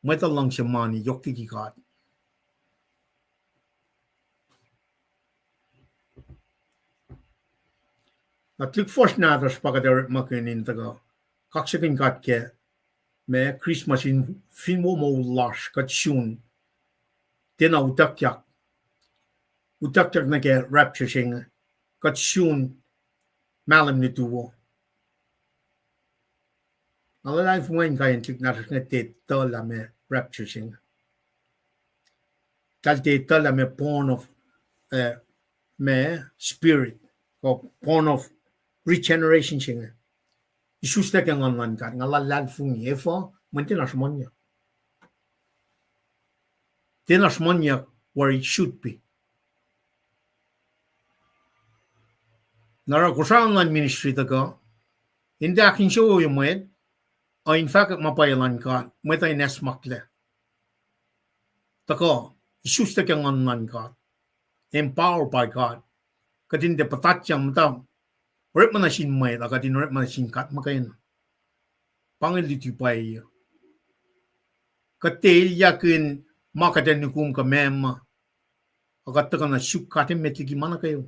Mwet lang siya mani yokti ki kat. At lik fos nader spagader makin in taga. Kaksakin katke me Christmas in finwo mo lash kat shun. Tena utakyak. Utakyak na ke rapture sing kat shun malam ni tuwo. Ala life wen kain lik nader na te tola me rapture sing. Kalte tola me born of me spirit or born of regeneration sing. Isus ta kang on kat ngalal fung efo mantinas monya. Tinas monya where it should be. Nara kusangan ministry taga. Hindi akin show yung Mwet. O in fact mapayalan ka. Mwet ay nesmakle. Tako, isus ta kang on ka. Empowered by God. Katinde patat yang mata. Rip man na sin Mwet. Akatin rip man na sin kat makayin. Pangiliti pa iyo. Katil yakin makatan nukum ka mema. Akat ka na syuk katin metigi mana kayo.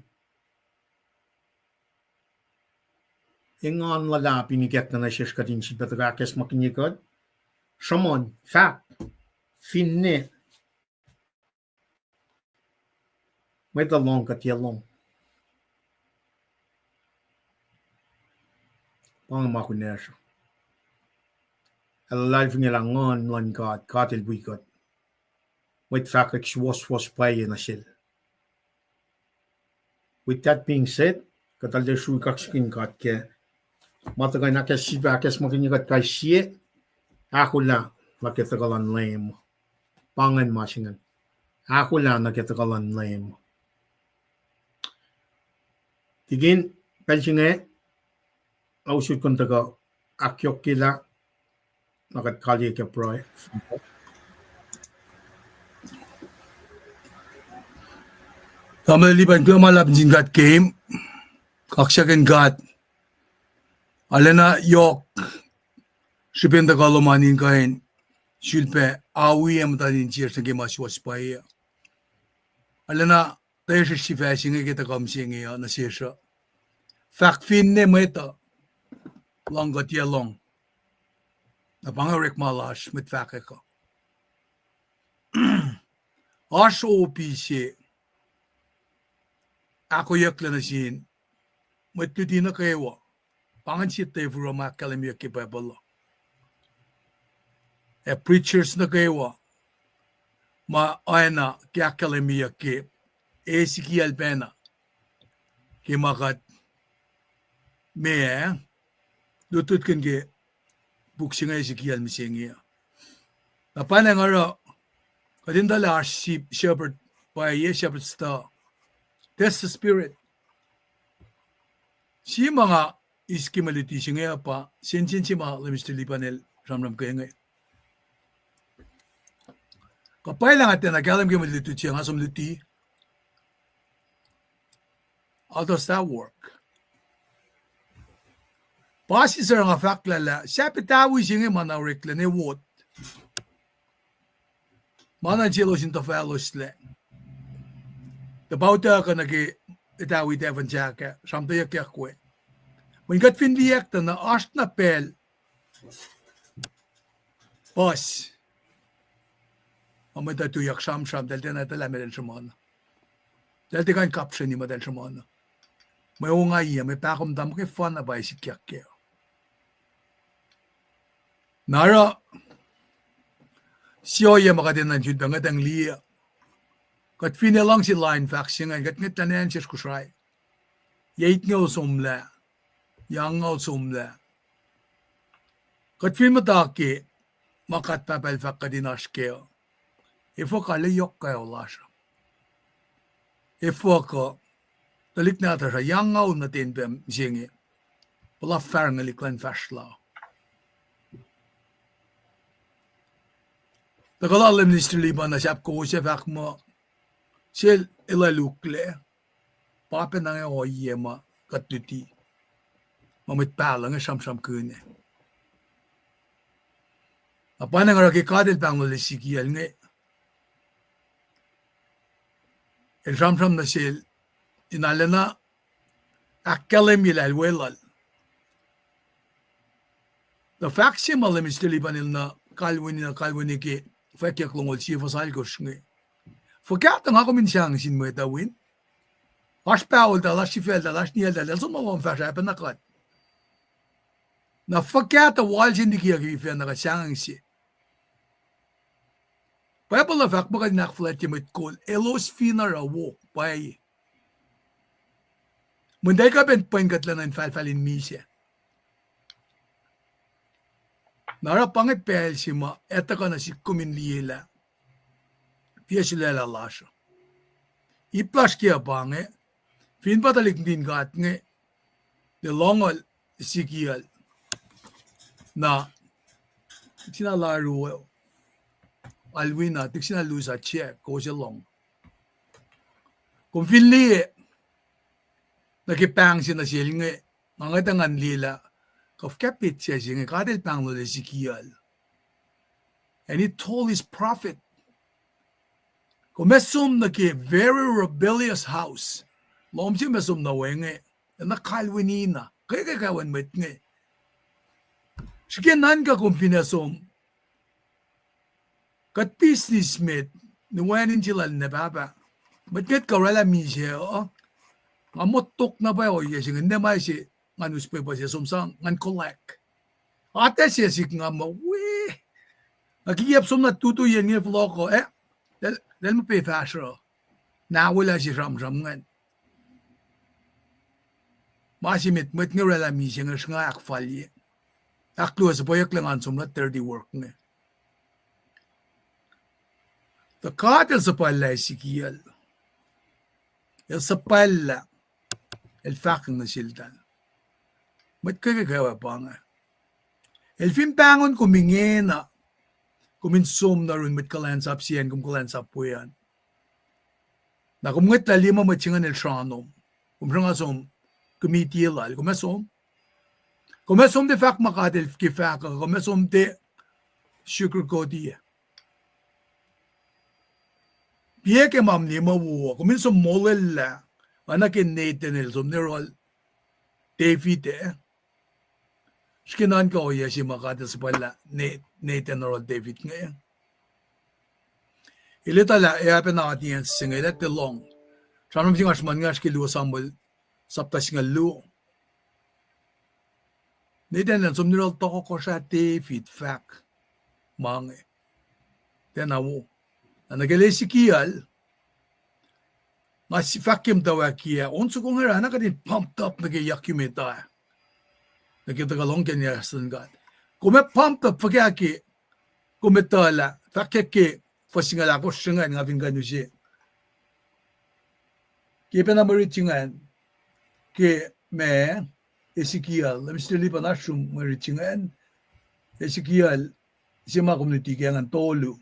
Ingan lala pinigyak na siya katin si Patagakes makinikod. Shamon, Fahk, Finne. May Lohng kat Lohng. Pangama ko na siya. Alive nila ngon lan God, katil buikot. With Fahk was paye na siya. With that being said, katalde shui kakskin kat ke matagal na kasi bakes makinikat kay siya. Ako lang nakitagalan lame. Pangan masingan. Ako lang nakitagalan lame. Tigin, pelsinge, ausud kong taga akyok kila nakatkali ke proy. Kamaliban ko malap jingat game. Kaksyakin gat. Alena yok. Shipin da kalomanin kain. Shulpe awi em tanin cheer sa game was pa. Alena tayo siya si fashion kita kamsing ya na siya. Fahk Finne Mwet Lohng got Lohng. Na pangarik malash mit Fahk ko. As OPC. Ako yakla na sin. Mwet na kayo. Pangan si tayo makalimya kipabalo. Preachers na kayo. Ayana kaya kalimya ki Ezekiel pena. Kimakat me lutut kan ke buksinga Ezekiel misingiya. Napana nga kadinda la shepherd pa shepherd sta. Test the spirit. Si mga iskimaliti siya nga pa, sinsin si mga lamistili panel, ramram kayo nga. Kapay lang atin, nagalam kayo malito siya nga sumliti. How does that work? Pasi sir nga Fahk lala, siya pitawi siya nga manawrik lang, what? Mana jelos into fellows le. Tabauta ka nag-itawi devan siya ka, samtaya kaya kwe. When got findiyak na ast na pel, boss, mamada tuyak sham dahil tinatala medal shumana. Dahil tikan caption ni medal shumana. May ungay may pakumdam kay fan na ba si kyak kaya. Nara, siyo ya makadin ng jud bangat ang liya. Kat Finne lang si line faxing kat ngitanan siya kusray. Yait nga usumla. Yang sumla. Kat Finne mataki, makat papel Fahk kadinash kayo. Ifo ka layok kayo lasha. Ifo ka, talik nata siya, yang natin bem singi. Wala fair nga liklan fashla. Nakalalim ni Striliban na siya ko siya Fahk mo. Siya ilalukle. Papen na nga o yema katuti. Mamit pala nga sam kune. Apa na nga rakikadil pang Ezekiel nga. El sam na siya inala na Akkalem yilal welal. The faction malam istilibanil na kalwini ki fakyak lungol si fasal goshngi. Forget ang ako minsang sin Mwet win. Lash Powell da lash Shifel da lash Niel da so malom fasha pa nakat. Na forget the walls in the kia ki fe na sang si. Bible of fak bagay nakflat ki mit kol elos Finne ra wo bay. Munday ka ben poingat lang ng falfalin misya. Nara pangit pel si ma eta ka na si kumin liela. Pia sila lasho. Iplash kia pange. Fin patalik din gat nge. De Lohng Ezekiel. Na sinalaru alwina tik sinalusa Tiac ko si Lohng. Kung Finne nakipang sina siya nge. Mangatangan lila. Of kapit siya siya kadel pang lo Ezekiel. And he told his prophet, kumesum na ki very rebellious house. Lom siya mesum na wenge. Na nakalwini na. Kaya kawan met nge. Sige nan ka kung pinasum. Kat business met. Nuwanin sila na baba. But get karela mi siya. Ngamotok na ba o siya. Hindi may siya. Nga newspaper siya sumsang ngan collect. Ate siya sik nga mo, weh. Nakikiyap sum na tutuyan nga vlog ko, dahil mo pay fashion. Nawala si ram-ram ngan. Masimit nga relami siya nga akfalye. Akluwa sa poyak lang ansum na 30 work nga. The katil sa pala Ezekiel. El sa pala. El Fahk na sildan. Ba't kagagawa pa nga? Elfin pangon kumingin na kuminsum na rin mit kalansap siyan kumkalansap po yan. Na kumungit na lima matsingan el shanom. Kumsangasum kumitilal. Kumesum de Fahk makatil kifaka. Kumesum de sugar kodiya. Piye ke mam ni mawu. Kuminsum molel la. Anakin Nathan el sum nirol David Shkinan ka o yasi makata sa pala Nathan or David ngayon. Ilitala eapen na atiyan singilat de Lohng. Sanam singas man ngas kiluwa sambal saptas nga luo. Nathan lang sumnirol toko ko sa David Fahk. Mange. Tenawo. Na nagale Ezekiel. Nga si Fahk yung dawa kiya. Unso kong nga ka din pumped up nag-yakumita. Nakita ka Lohng kanya san God. Kume pumped up pagkaki. Kume tala. Fahk fasingala ko siya nga vingano siya. Kaya pinamaritsingan. Kaya me Ezekiel. Lamistili pa na siyang maritsingan. Ezekiel. Siya mga community kaya nga tolo.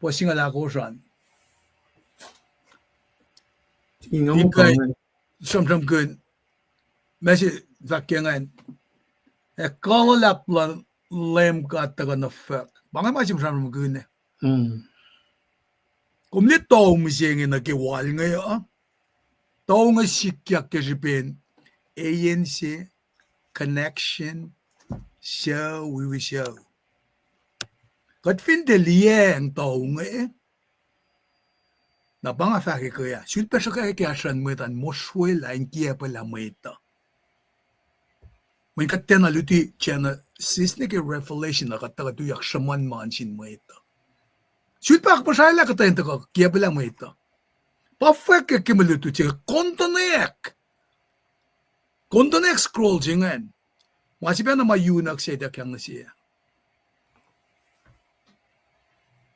Fasingala ko siya. Tingnan mo pa nga. Sometimes good. Messi vakkengan. Kalolap lang lem kataga na Fahk. Bangay masim sama good. Kung li tao mo siya nga nakiwal ngayon, tao nga sikyak kasipin, ANC, connection, show, we will show. Kat findeliye ang tao nga na banga Fahk kaya, sulpa siya kaya kiyasan mo itan, moswela ang kiya pala mo ito. May katena luti channel sisnike revelation na katagatuyak shaman mansin mo ito. Sulpa ako pasala katayin ito ko, kiya pala mo ito. Pa-Fahk kimaluto siya, kontonek scroll siya nga. Masipya na mayunak siya ito kaya nga siya.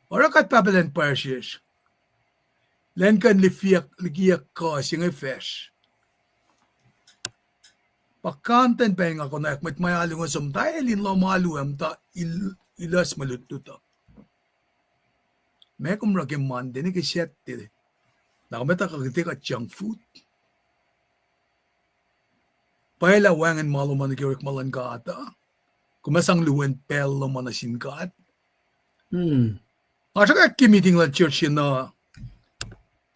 Ora kat papalan parsies. Len kan ligiyak ka siya nga fish. Pakanten pa nga ako na ekmet mayalo nga sumtay, ilin lo maluam ta ilas maluto ta. May kumrakim man, din ikisyat din. Nakameta kakiti ka junk food. Paila wangan maluman na kiwik malan ka ata. Kumasang luwen pelo manasin ka at. Asa ka kimiting lang church yun na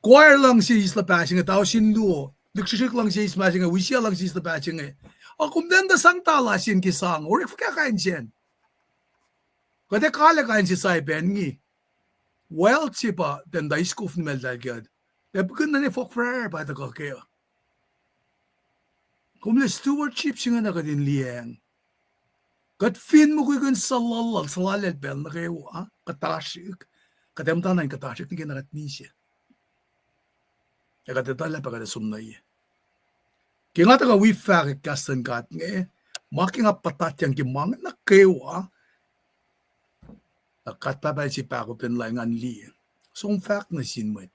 choir lang si isla passing at tao sinluo. Nagsusik lang siya ismashing nga, wisya lang siya batching eh. Akum den da sang tala sin kisang, or if kakain siya. Kaya kala kain si Sai Ben ngi. Well, sipa, den da iskuf ni meldalgad. E bukun na ni fok frer ba da kakaya. Kum le stewardship siya nga nakadin liang. Kat fin mo kuy kun salalal bel na kayo, ha? Katashik. Katemtanan katashik ni kinarat ni siya. E katetala pa kada sumnay. Kaya nga taga we Fahk kastan kat nga making nga patat yang kimang na kewa kat pa ba si Fahk pen lang an li. So Fahk na sin Mwet.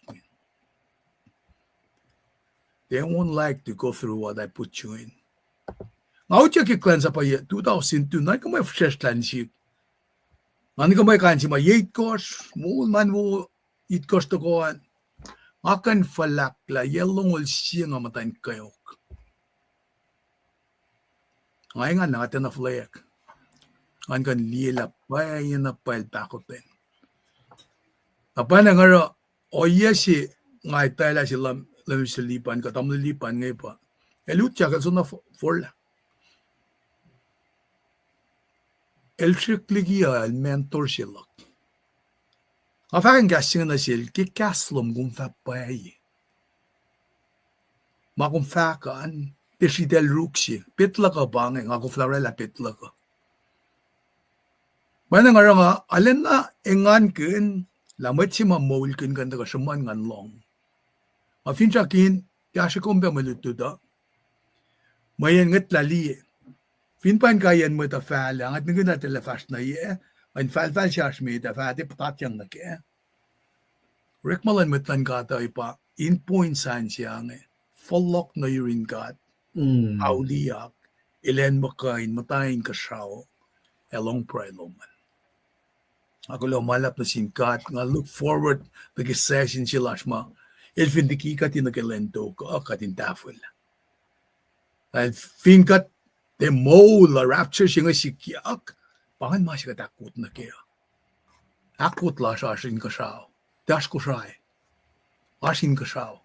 They won't like to go through what I put you in. Ngaw tiya ki klan sa pa 2002 na ka may fresh landship. Nga ka may kansi ma 8 course mo man mo 8 course to go an. Akan falak la yellow ol siya nga matayin kayo. Ngayon nga natin na flag. Ngayon kan lila pa yan na pail pakotin. Apa na nga o iya si ngay tayo si lam si lipan ka tam lipan ngay pa. Elutya ka so na forla. Eltrikligia mentor sila. Afakan gasing na sila kikaslom kung fapay. Makung fakan Desidel ruksi, pitla ka bangeng, ako florella pitla ka. Mana nga alin na engan kin, lamit si mamol kin ganda ka saman ngan Lohng. Mafin siya kin, yasya kumba maluto da. Mayan ngat lali. Fin pan kayan mo ta fahla, at nagin na telefast na iye, an fal siya smi ta fahti patatyang na kaya. Rekmalan mo tan kata ipa, in point san siya nga, follock na yurin kat. Auliak, ilen makain, matayin ka siyaw, elong prailoman. Ako lang malap na singkat, nga look forward, nag-session sila asma, ilfindiki ka tinagilento ko, katin tafel. At finkat, de mo, la rapture siya nga sikiak, pangan ma siya katakot na kaya. Akot la siya asin ka siyaw, das ko siya, asin ka siyaw.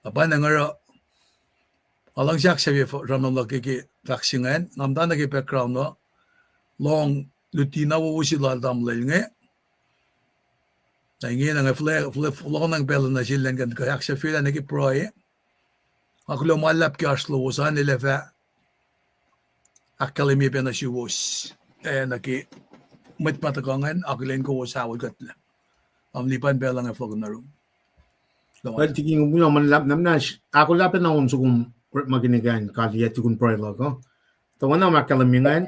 Apa na nga alang siya sabi ramam lagi ki vaccinen namda na ki background no Lohng lutina wo sila dam lelnge nangi na flip Lohng nang bel na silen kan ka yak sa fila na ki proye aklo malap ki aslo usan ilefa akademi pe na si wos na ki met patagangan aklen ko sa gatla lipan bel nga flog na room Well, tingin mo naman lap naman ako lapit na unso kung maginigan kaliya tukun proyek ko. Tawa na makalamingan.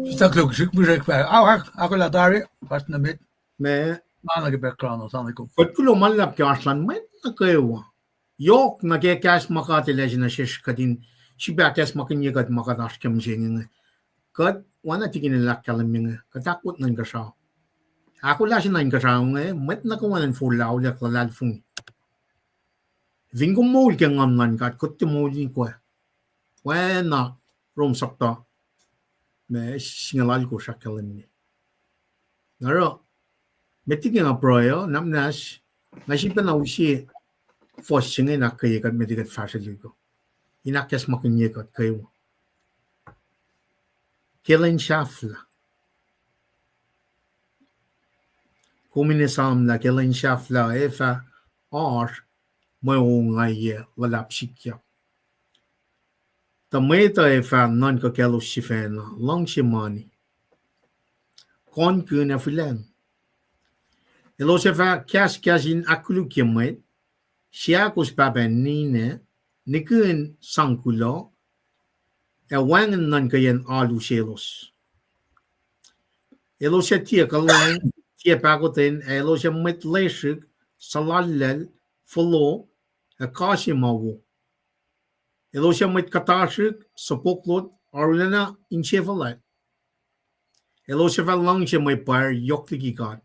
Staklo gsik music pa. Ako la dari pas na mit. Me Mana ke background sa ko. Kot kulo malap ke aslan met na kayo. Yok na ke cash makati leji na shish kadin si bakas makinye kat makadash kem jengin. Kot wana tingin la kalaminga. Katakot nan kasha. Ako la sin nan kasha met na ko wanan fulaw la kalal fung. Vingum mol ke ngam nan kat kot te mol ni ko. Wana rom sakta. Me singalal ko shakalan ni. Ngaro metik nga proyo namnas nasipan na usi forcing na kay kat medikat facility ko. Inakas makinye kat kayo. Kelen shafla. Kuminisam na kelen shafla efa or mayongay walap sikya. Tameta efa non ka kelo shifena long shimani. Kon ku na filang. Elo sefa kas in akulu kimet. Siya kus papen nine nikun sangkulo. Wangan non kayan alu selos. Elo siya tiya kalang tiya pagotin elo siya met lesik salalel follow kasimawo. Elo siya met katashik sapoklot arulana inchevalat. Elo siya lang siya may par yoklikikat.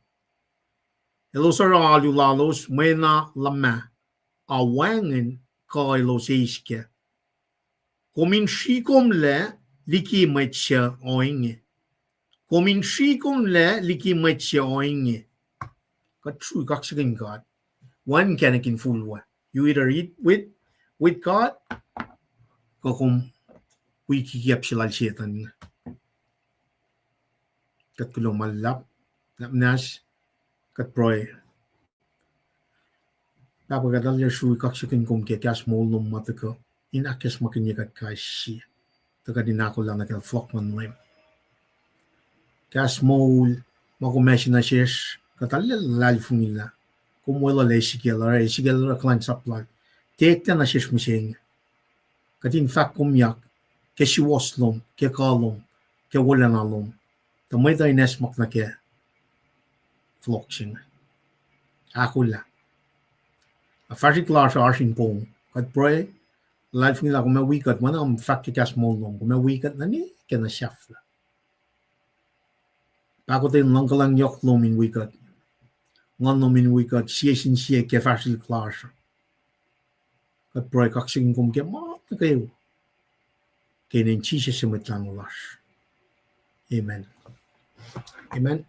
Elo siya alu lalos may na lama awangan ka elo siya iske. Komin shikom le liki met siya oinge. Komin shikom le liki met siya oinge. Katru kaksakin kat. Wan kanakin fulwa. You either eat with God, o kung wikikiyap sila siyatan. Kat kulong malap, napnas, kat proy. Napagkadal yung sui kaksikin kung kikas mo lum matako. Inakis makinyakat kasi. Taka din ako lang nakil flock man lem. Kas mo makumesin na siyas, katalil lalifong nila. Kung wala la Ezekiel klan saplag. Tekta na siyas musing. Kat in fact kumyak, kasi waslom, kaya kalom, kaya wala na lom. Tamay tayo nesmak na kaya flock siya. Ako lang. A farsi klar sa arsin pong. Kat proy, life nila kung may wikat, man ang fakikas mo long. Kung may wikat na ni, kaya na chef la. Pako tayo lang kalang yok lomin wikat. Ngan lomin wikat, siya sin siya kaya farsi klar sa. Kat proy, kaksing kong kaya maat na kayo. Kaya nin siya simit lang ulas. Amen. Amen.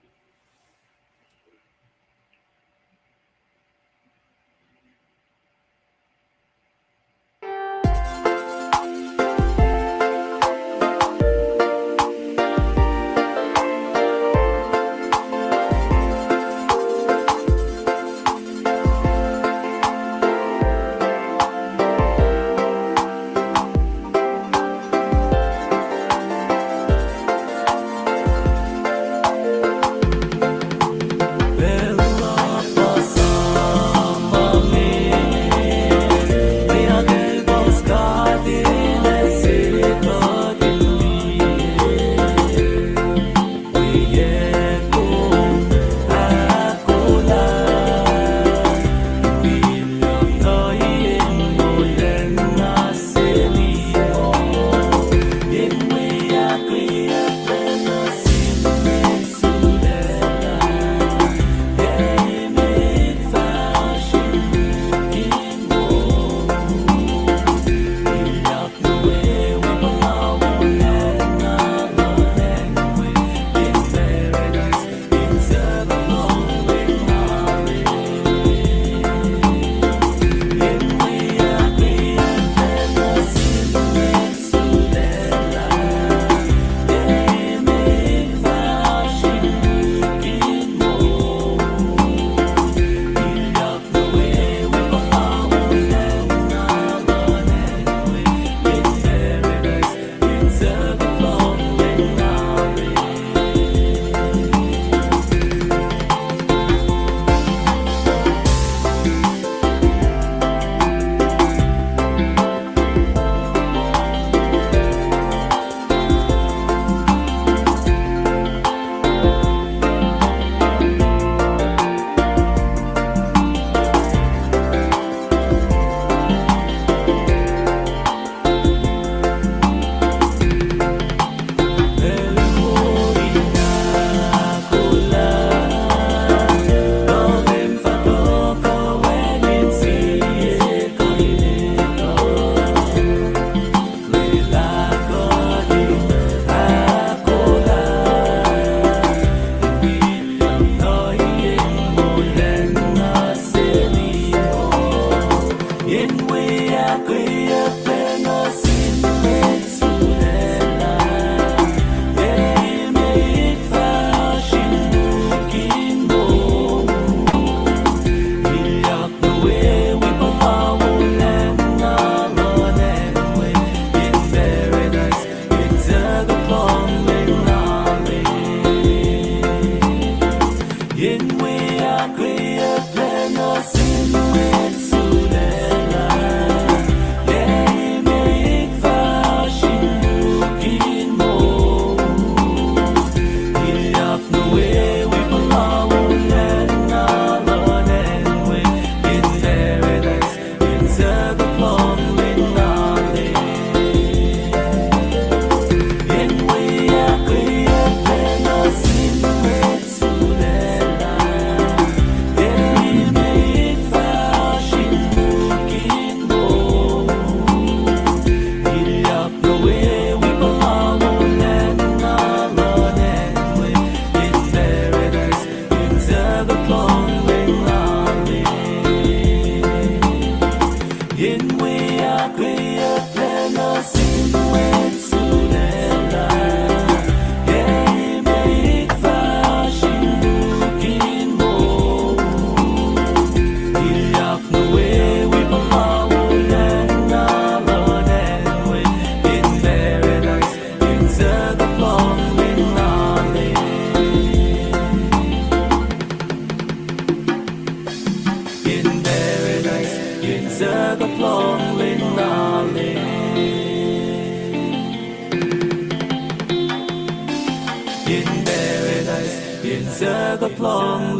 In paradise, in Sukwekom,